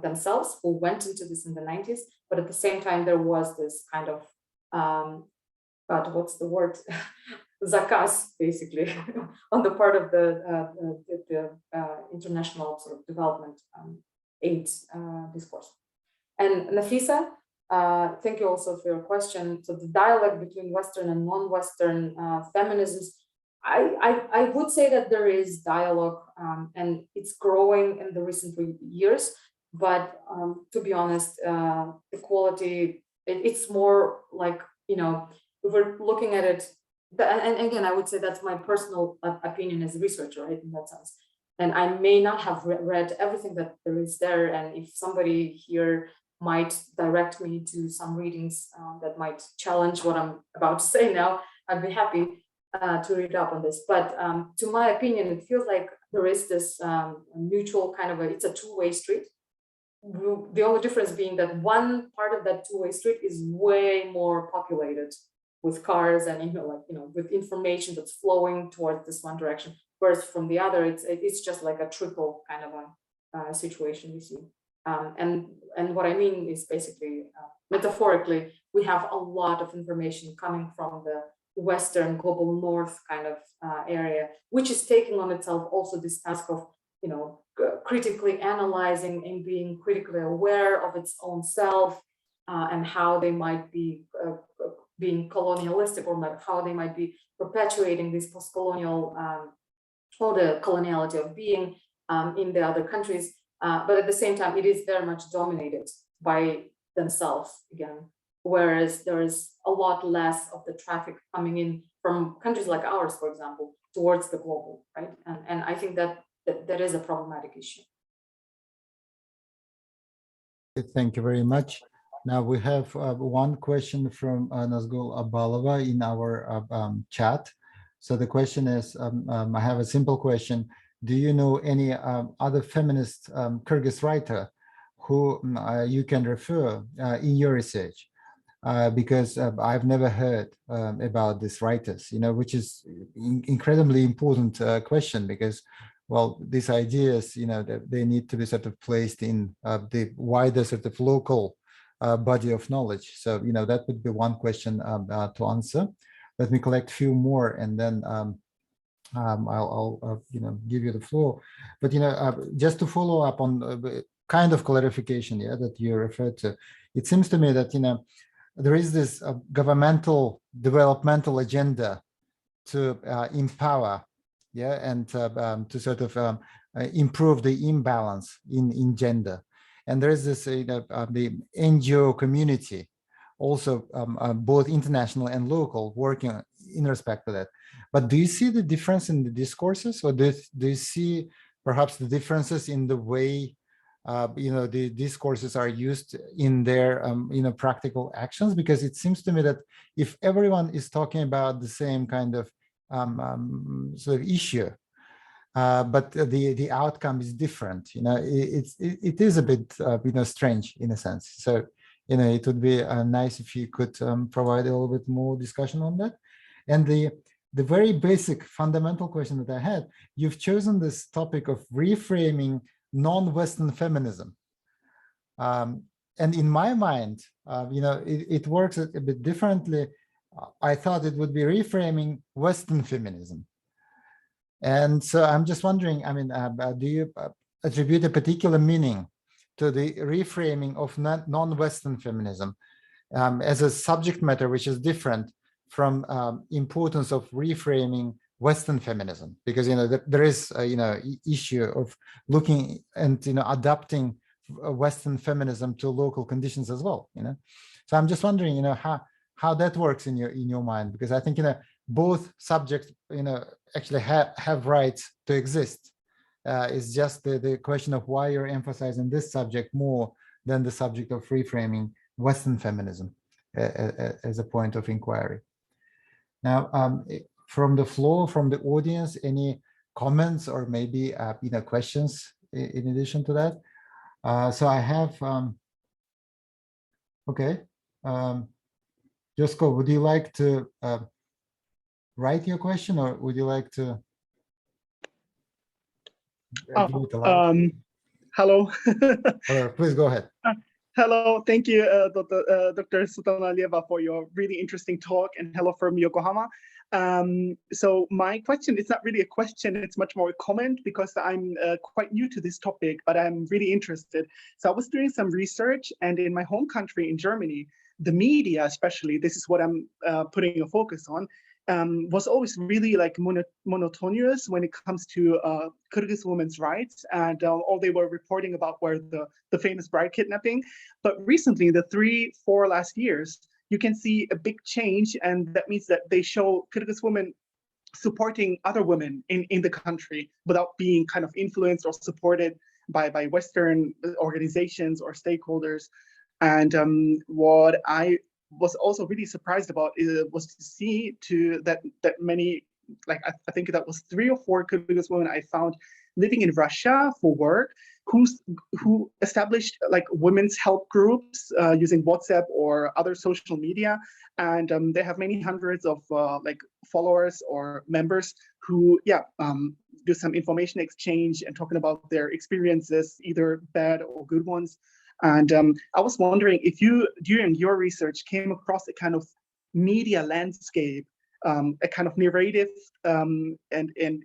themselves, who went into this in the 90s, but at the same time there was this kind of God, what's the word? Zakaz, basically, on the part of the international sort of development aid discourse. And Nafisa, thank you also for your question. So the dialogue between Western and non-Western feminisms, I would say that there is dialogue and it's growing in the recent years, but to be honest, the quality, it's more like, if we're looking at it, and again, I would say that's my personal opinion as a researcher, right, in that sense. And I may not have read everything that there is there. And if somebody here might direct me to some readings that might challenge what I'm about to say now, I'd be happy to read up on this. But to my opinion, it feels like there is this mutual kind of it's a two-way street. The only difference being that one part of that two-way street is way more populated with cars and with information that's flowing towards this one direction, whereas from the other it's just like a trickle kind of a situation we see. And what I mean is basically metaphorically, we have a lot of information coming from the Western global North kind of area, which is taking on itself also this task of critically analyzing and being critically aware of its own self, and how they might be being colonialistic, or how they might be perpetuating this post-colonial or the coloniality of being in the other countries. But at the same time, it is very much dominated by themselves again, whereas there is a lot less of the traffic coming in from countries like ours, for example, towards the global, right? And I think that is a problematic issue. Thank you very much. Now we have one question from Nazgul Abalova in our chat. So the question is, I have a simple question. Do you know any other feminist Kyrgyz writer who you can refer in your research? Because I've never heard about these writers, which is incredibly important question, because, well, these ideas, they need to be sort of placed in the wider sort of local body of knowledge. So, that would be one question to answer. Let me collect a few more, and then I'll give you the floor. But, just to follow up on kind of clarification, that you referred to, it seems to me that, there is this governmental developmental agenda to empower, and to sort of improve the imbalance in gender. And there is this, the NGO community, also both international and local, working in respect to that. But do you see the difference in the discourses, or do you see perhaps the differences in the way the discourses are used in their practical actions? Because it seems to me that if everyone is talking about the same kind of sort of issue, but the outcome is different, it is a bit strange in a sense. So it would be nice if you could provide a little bit more discussion on that. And the very basic fundamental question that I had, you've chosen this topic of reframing non-Western feminism. And in my mind, it works a bit differently. I thought it would be reframing Western feminism. And so I'm just wondering, do you attribute a particular meaning to the reframing of non-Western feminism as a subject matter which is different from importance of reframing Western feminism? Because there is issue of looking and adapting Western feminism to local conditions as well. So I'm just wondering how that works in your mind, because I think both subjects actually have rights to exist. It's just the question of why you're emphasizing this subject more than the subject of reframing Western feminism as a point of inquiry. Now, from the floor, from the audience, any comments or maybe questions in addition to that? So I have, okay. Josko, would you like to write your question, or would you like to? Hello. Please go ahead. Hello, thank you, Dr. Sultanalieva, for your really interesting talk, and hello from Yokohama. So my question is not really a question, it's much more a comment, because I'm quite new to this topic, but I'm really interested. So I was doing some research, and in my home country, in Germany, the media especially, this is what I'm putting a focus on, was always really like monotonous when it comes to Kyrgyz women's rights, and all they were reporting about were the famous bride kidnapping. But recently, the 3-4 last years, you can see a big change, and that means that they show Kyrgyz women supporting other women in the country without being kind of influenced or supported by Western organizations or stakeholders. And what I was also really surprised about was to see that many, like I think that was 3 or 4 Kyrgyz women I found living in Russia for work, who established like women's help groups using WhatsApp or other social media, and they have many hundreds of like followers or members who do some information exchange and talking about their experiences, either bad or good ones. And I was wondering if you, during your research, came across a kind of media landscape, a kind of narrative, and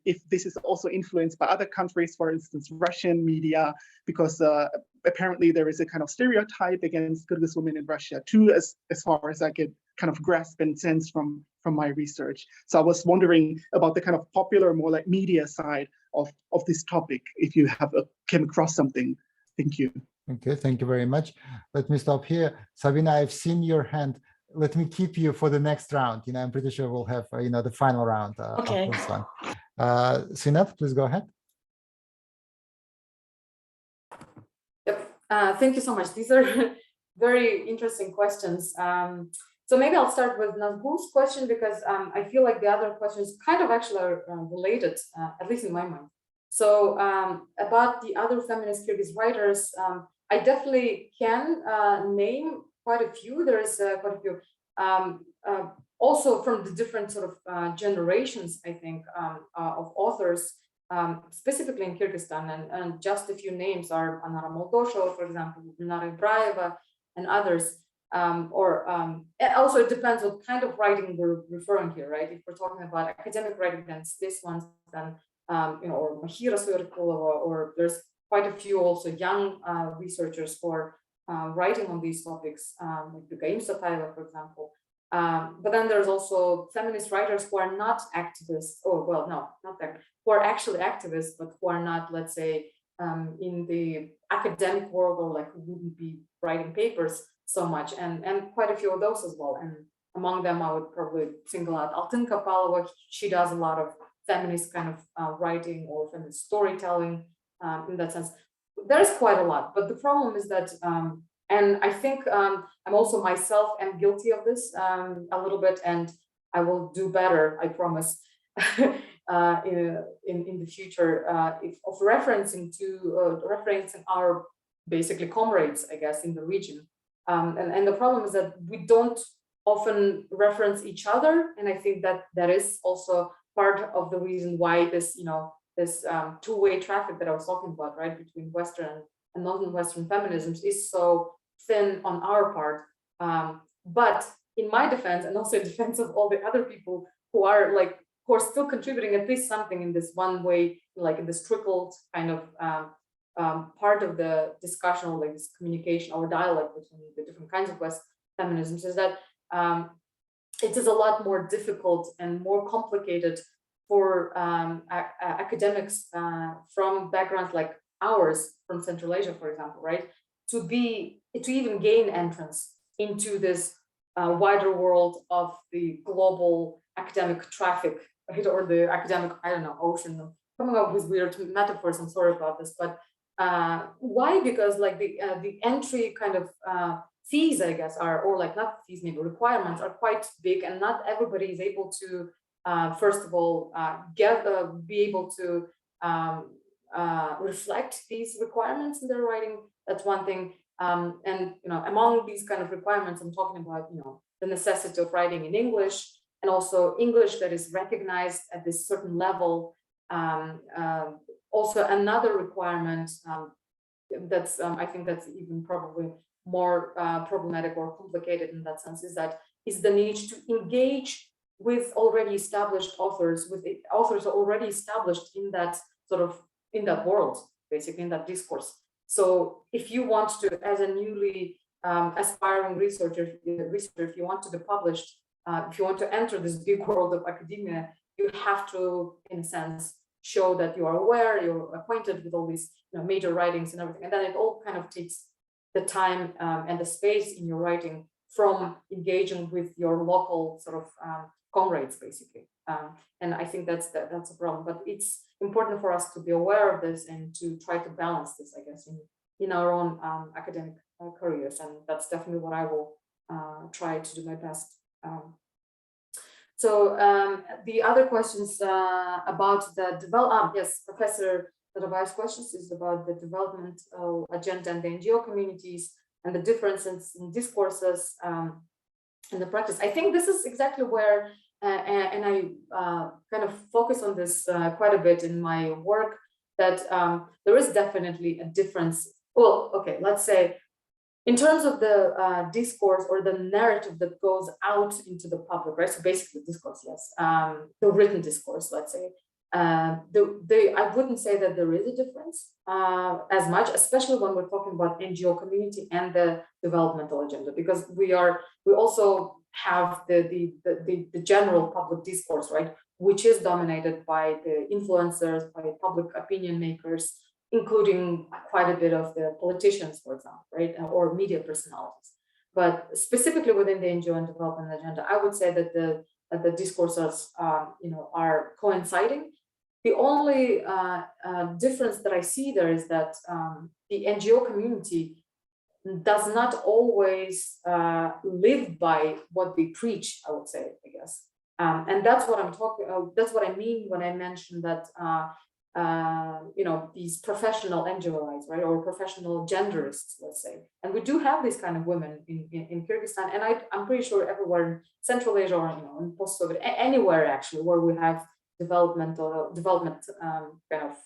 if this is also influenced by other countries, for instance, Russian media, because apparently there is a kind of stereotype against Kyrgyz women in Russia too, as far as I could kind of grasp and sense from my research. So I was wondering about the kind of popular, more like media side of this topic, if you have came across something. Thank you. Okay, thank you very much. Let me stop here. Sabina, I've seen your hand. Let me keep you for the next round. I'm pretty sure we'll have, the final round Okay. of this one. Syinat, please go ahead. Yep. Thank you so much. These are very interesting questions. So maybe I'll start with Nazgul's question, because I feel like the other questions kind of actually are related, at least in my mind. So about the other feminist Kyrgyz writers, I definitely can name quite a few. There is quite a few. Also from the different sort of generations, I think, of authors, specifically in Kyrgyzstan, and just a few names are Anara Moldosho, for example, Nara Ibrayeva, and others. Also it depends what kind of writing we're referring here, right? If we're talking about academic writing, then it's this one, then or Mahira Suyarikulova, or there's quite a few also young researchers who are writing on these topics, like Bugaim Satayeva, for example. But then there's also feminist writers who are not activists, who are actually activists, but who are not, let's say, in the academic world, or like who wouldn't be writing papers so much, and quite a few of those as well. And among them, I would probably single out Altyn Kapalova. She does a lot of feminist kind of writing or feminist storytelling in that sense. There's quite a lot, but the problem is that, and I think I'm also myself am guilty of this a little bit, and I will do better, I promise, in the future, of referencing our basically comrades, I guess, in the region. And the problem is that we don't often reference each other, and I think that is also part of the reason why this, this two-way traffic that I was talking about, right, between Western and non-Western feminisms is so thin on our part. But in my defense, and also in defense of all the other people who are still contributing at least something in this one way, like in this trickled kind of part of the discussion, or like this communication or dialogue between the different kinds of West feminisms, is that it is a lot more difficult and more complicated for academics from backgrounds like ours, from Central Asia, for example, right, to even gain entrance into this wider world of the global academic traffic, right, or the academic, ocean. I'm coming up with weird metaphors, I'm sorry about this, but why? Because like the entry kind of fees, I guess, or like not fees, maybe requirements are quite big, and not everybody is able to, first of all, be able to reflect these requirements in their writing. That's one thing. And among these kind of requirements, I'm talking about the necessity of writing in English, and also English that is recognized at this certain level. Also another requirement that's I think that's even probably more problematic or complicated in that sense, is the need to engage with already established authors, with authors already established in that in that world, basically in that discourse. So if you want to, as a newly aspiring researcher, if you want to be published, if you want to enter this big world of academia, you have to, in a sense, show that you are aware, you're acquainted with all these major writings and everything. And then it all kind of takes the time and the space in your writing from engaging with your local comrades, basically. And I think that's a problem. But it's important for us to be aware of this and to try to balance this, I guess, in our own academic careers. And that's definitely what I will try to do my best. So the other questions about the development, yes, Professor Dadabaev's questions is about the development agenda and the NGO communities and the differences in discourses and the practice. I think this is exactly where, and I kind of focus on this quite a bit in my work, that there is definitely a difference. Well, okay, let's say, in terms of the discourse or the narrative that goes out into the public, right? So basically discourse, yes, the written discourse, let's say. I wouldn't say that there is a difference as much, especially when we're talking about NGO community and the developmental agenda, because we also have the general public discourse, right, which is dominated by the influencers, by public opinion makers, including quite a bit of the politicians, for example, right, or media personalities. But specifically within the NGO and development agenda, I would say that the discourses, are coinciding. The only difference that I see there is that the NGO community does not always live by what they preach, I would say, I guess. And that's what I'm talking. That's what I mean when I mention that these professional NGOs, right, or professional genderists, let's say. And we do have these kind of women in Kyrgyzstan, and I'm pretty sure everywhere in Central Asia or in post-Soviet, anywhere actually where we have development kind of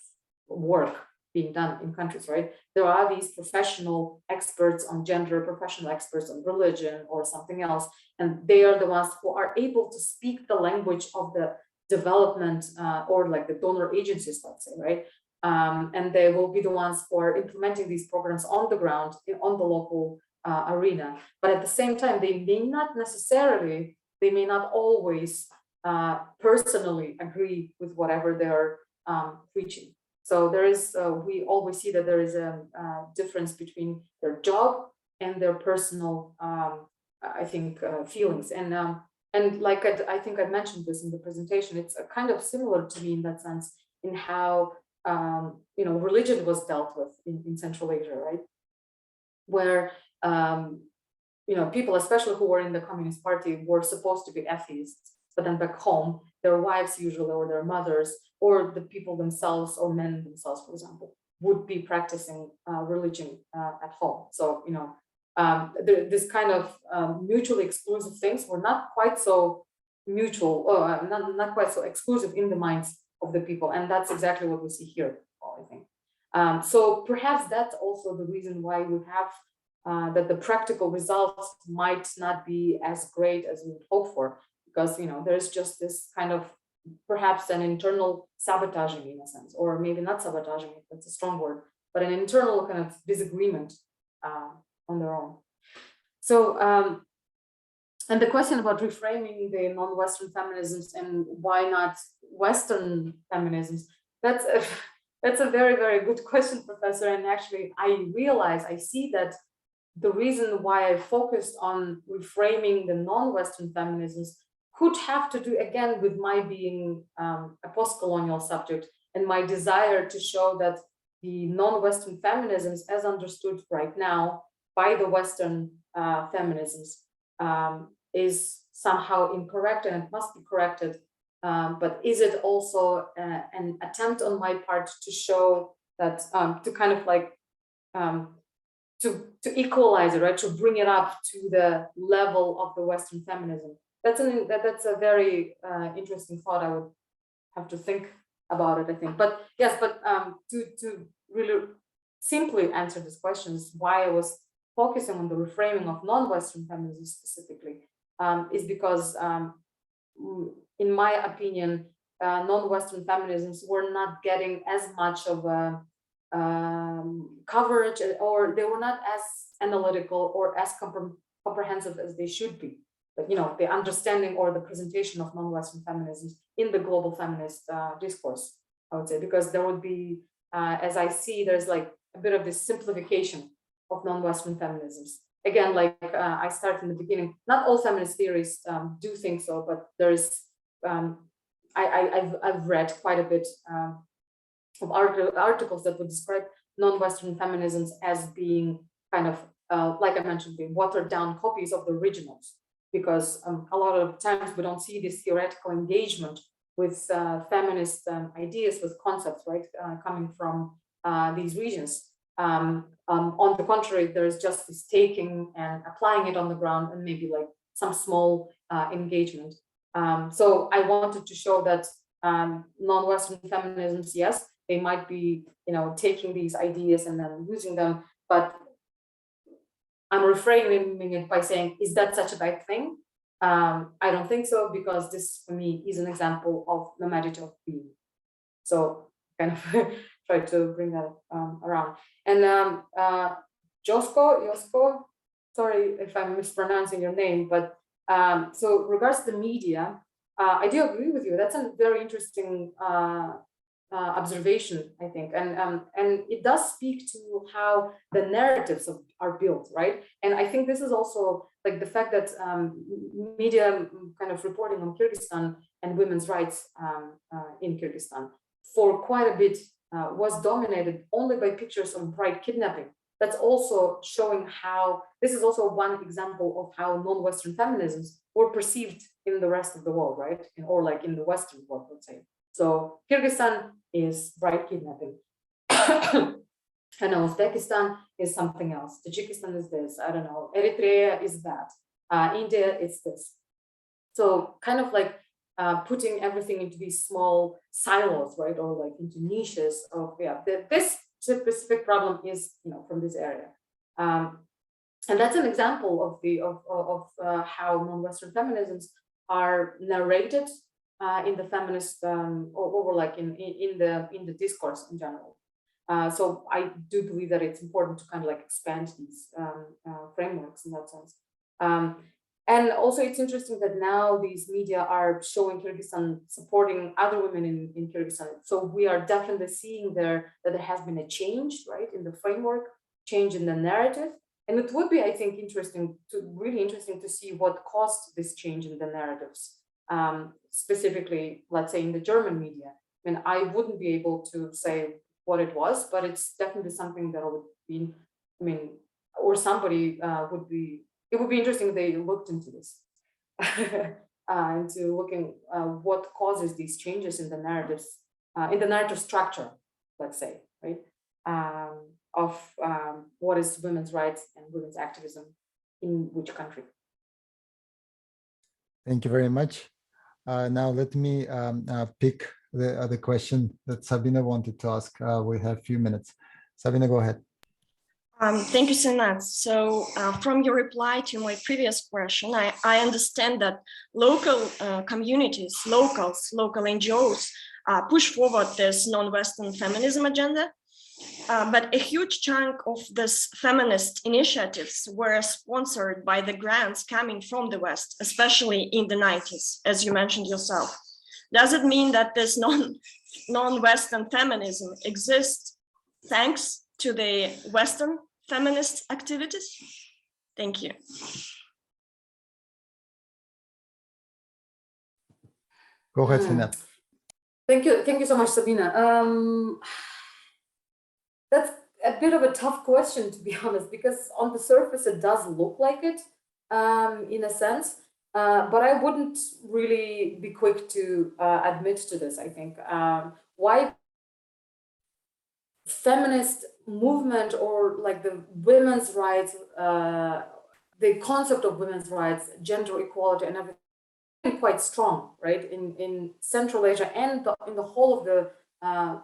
work being done in countries, right? There are these professional experts on gender, professional experts on religion or something else, and they are the ones who are able to speak the language of the development or like the donor agencies, let's say, right? And they will be the ones who are implementing these programs on the ground, on the local arena. But at the same time, they may not always personally agree with whatever they're preaching. So there is, we always see that there is a difference between their job and their personal, I think, feelings. And like I think I mentioned this in the presentation, it's kind of similar to me in that sense, in how religion was dealt with in Central Asia, right? Where people, especially who were in the Communist Party, were supposed to be atheists, but then back home, their wives usually, or their mothers, or the people themselves, or men themselves, for example, would be practicing religion at home. So this kind of mutually exclusive things were not quite so mutual, or not quite so exclusive in the minds of the people, and that's exactly what we see here, I think. So perhaps that's also the reason why we have that the practical results might not be as great as we would hope for, because there's just this kind of perhaps an internal sabotaging in a sense, or maybe not sabotaging, that's a strong word, but an internal kind of disagreement on their own. So, and the question about reframing the non-Western feminisms and why not Western feminisms, that's a very, very good question, Professor. And actually, I see that the reason why I focused on reframing the non-Western feminisms could have to do again with my being a post-colonial subject and my desire to show that the non-Western feminisms, as understood right now by the Western feminisms, is somehow incorrect, and it must be corrected. But is it also an attempt on my part to show that, to kind of like to equalize it, right? To bring it up to the level of the Western feminism. That's a very interesting thought. I would have to think about it, I think. But yes, but to really simply answer this question is why I was focusing on the reframing of non-Western feminism specifically, is because, in my opinion, non-Western feminisms were not getting as much of a coverage, or they were not as analytical or as comprehensive as they should be. But the understanding or the presentation of non-Western feminisms in the global feminist discourse, I would say, because there would be, as I see, there's like a bit of this simplification of non-Western feminisms. Again, like I started in the beginning, not all feminist theories do think so, but there's, I've read quite a bit of articles that would describe non-Western feminisms as being kind of, like I mentioned, the watered down copies of the originals, because a lot of times we don't see this theoretical engagement with feminist ideas, with concepts, right, coming from these regions. On the contrary, there's just this taking and applying it on the ground, and maybe like some small engagement. So I wanted to show that non-Western feminisms, yes, they might be, taking these ideas and then using them, but I'm reframing it by saying, is that such a bad thing? I don't think so, because this for me is an example of nomadity of being. So kind of try to bring that around. And Josko, sorry if I'm mispronouncing your name, but so regards to the media, I do agree with you. That's a very interesting observation, I think, and it does speak to how the narratives are built, right? And I think this is also like the fact that media kind of reporting on Kyrgyzstan and women's rights in Kyrgyzstan for quite a bit was dominated only by pictures of bride kidnapping. That's also showing how this is also one example of how non-Western feminisms were perceived in the rest of the world, right? Or like in the Western world, let's say. So Kyrgyzstan is bride kidnapping. And Uzbekistan is something else. Tajikistan is this, I don't know. Eritrea is that. India is this. So kind of like putting everything into these small silos, right? Or like into niches of, yeah, this specific problem is, you know, from this area. And that's an example of how non-Western feminisms are narrated in the feminist or like in the discourse in general. So I do believe that it's important to kind of like expand these frameworks in that sense. And also it's interesting that now these media are showing Kyrgyzstan supporting other women in Kyrgyzstan. So we are definitely seeing there that there has been a change, right, in the framework, change in the narrative. And it would be, I think, really interesting to see what caused this change in the narratives. Specifically, let's say in the German media. I mean, I wouldn't be able to say what it was, but it's definitely something that would be, I mean, or somebody would be, it would be interesting if they looked into this, into looking what causes these changes in the narratives, in the narrative structure, let's say, right, of what is women's rights and women's activism in which country. Thank you very much. Now let me pick the other question that Sabina wanted to ask. We have a few minutes. Sabina, go ahead. Thank you, Syinat. So from your reply to my previous question, I understand that local communities, local NGOs push forward this non-Western feminism agenda. But a huge chunk of this feminist initiatives were sponsored by the grants coming from the West, especially in the 90s, as you mentioned yourself. Does it mean that this non-Western feminism exists thanks to the Western feminist activities? Thank you. Go ahead, Syinat. Thank you so much, Sabina. That's a bit of a tough question, to be honest, because on the surface it does look like it, in a sense, but I wouldn't really be quick to admit to this. I think why feminist movement or like the women's rights, the concept of women's rights, gender equality, and everything quite strong, right, in Central Asia and in the whole of the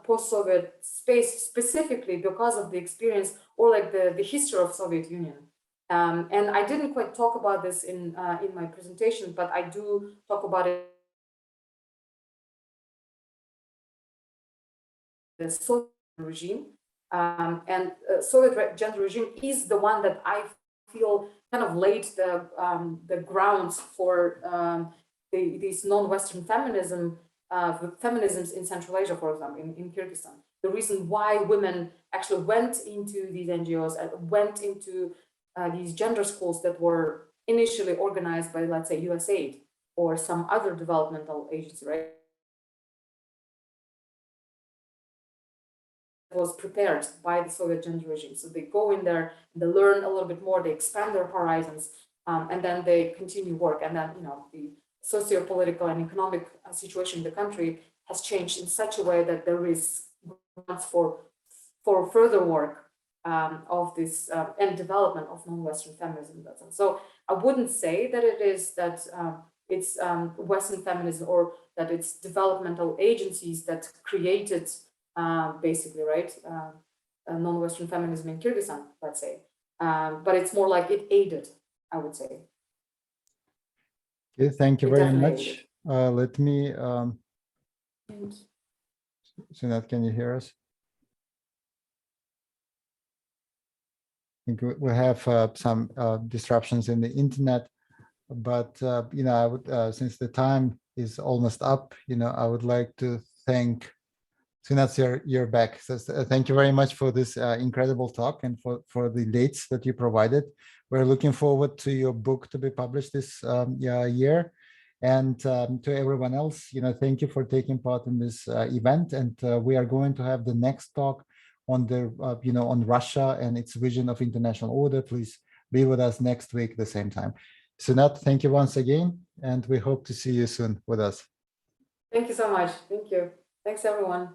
post-Soviet space, specifically because of the experience or like the history of Soviet Union. And I didn't quite talk about this in my presentation, but I do talk about it. The Soviet regime and Soviet gender regime is the one that I feel kind of laid the grounds for these non-Western feminisms in Central Asia, for example, in Kyrgyzstan. The reason why women actually went into these NGOs and went into these gender schools that were initially organized by, let's say, USAID or some other developmental agency, right? Was prepared by the Soviet gender regime. So they go in there, they learn a little bit more, they expand their horizons, and then they continue work. And then, you know, the socio-political and economic situation in the country has changed in such a way that there is grounds for further work of this and development of non-Western feminism. So I wouldn't say that it is that it's Western feminism or that it's developmental agencies that created basically, right, non-Western feminism in Kyrgyzstan, let's say. But it's more like it aided, I would say. Okay, thank you very much. Let me Syinat, can you hear us? I think we have some disruptions in the internet, but I would, since the time is almost up, I would like to thank Syinat, you're back. So thank you very much for this incredible talk and for the dates that you provided. We're looking forward to your book to be published this year. And to everyone else, thank you for taking part in this event. And we are going to have the next talk on the, on Russia and its vision of international order. Please be with us next week at the same time. Syinat, thank you once again, and we hope to see you soon with us. Thank you so much. Thank you. Thanks, everyone.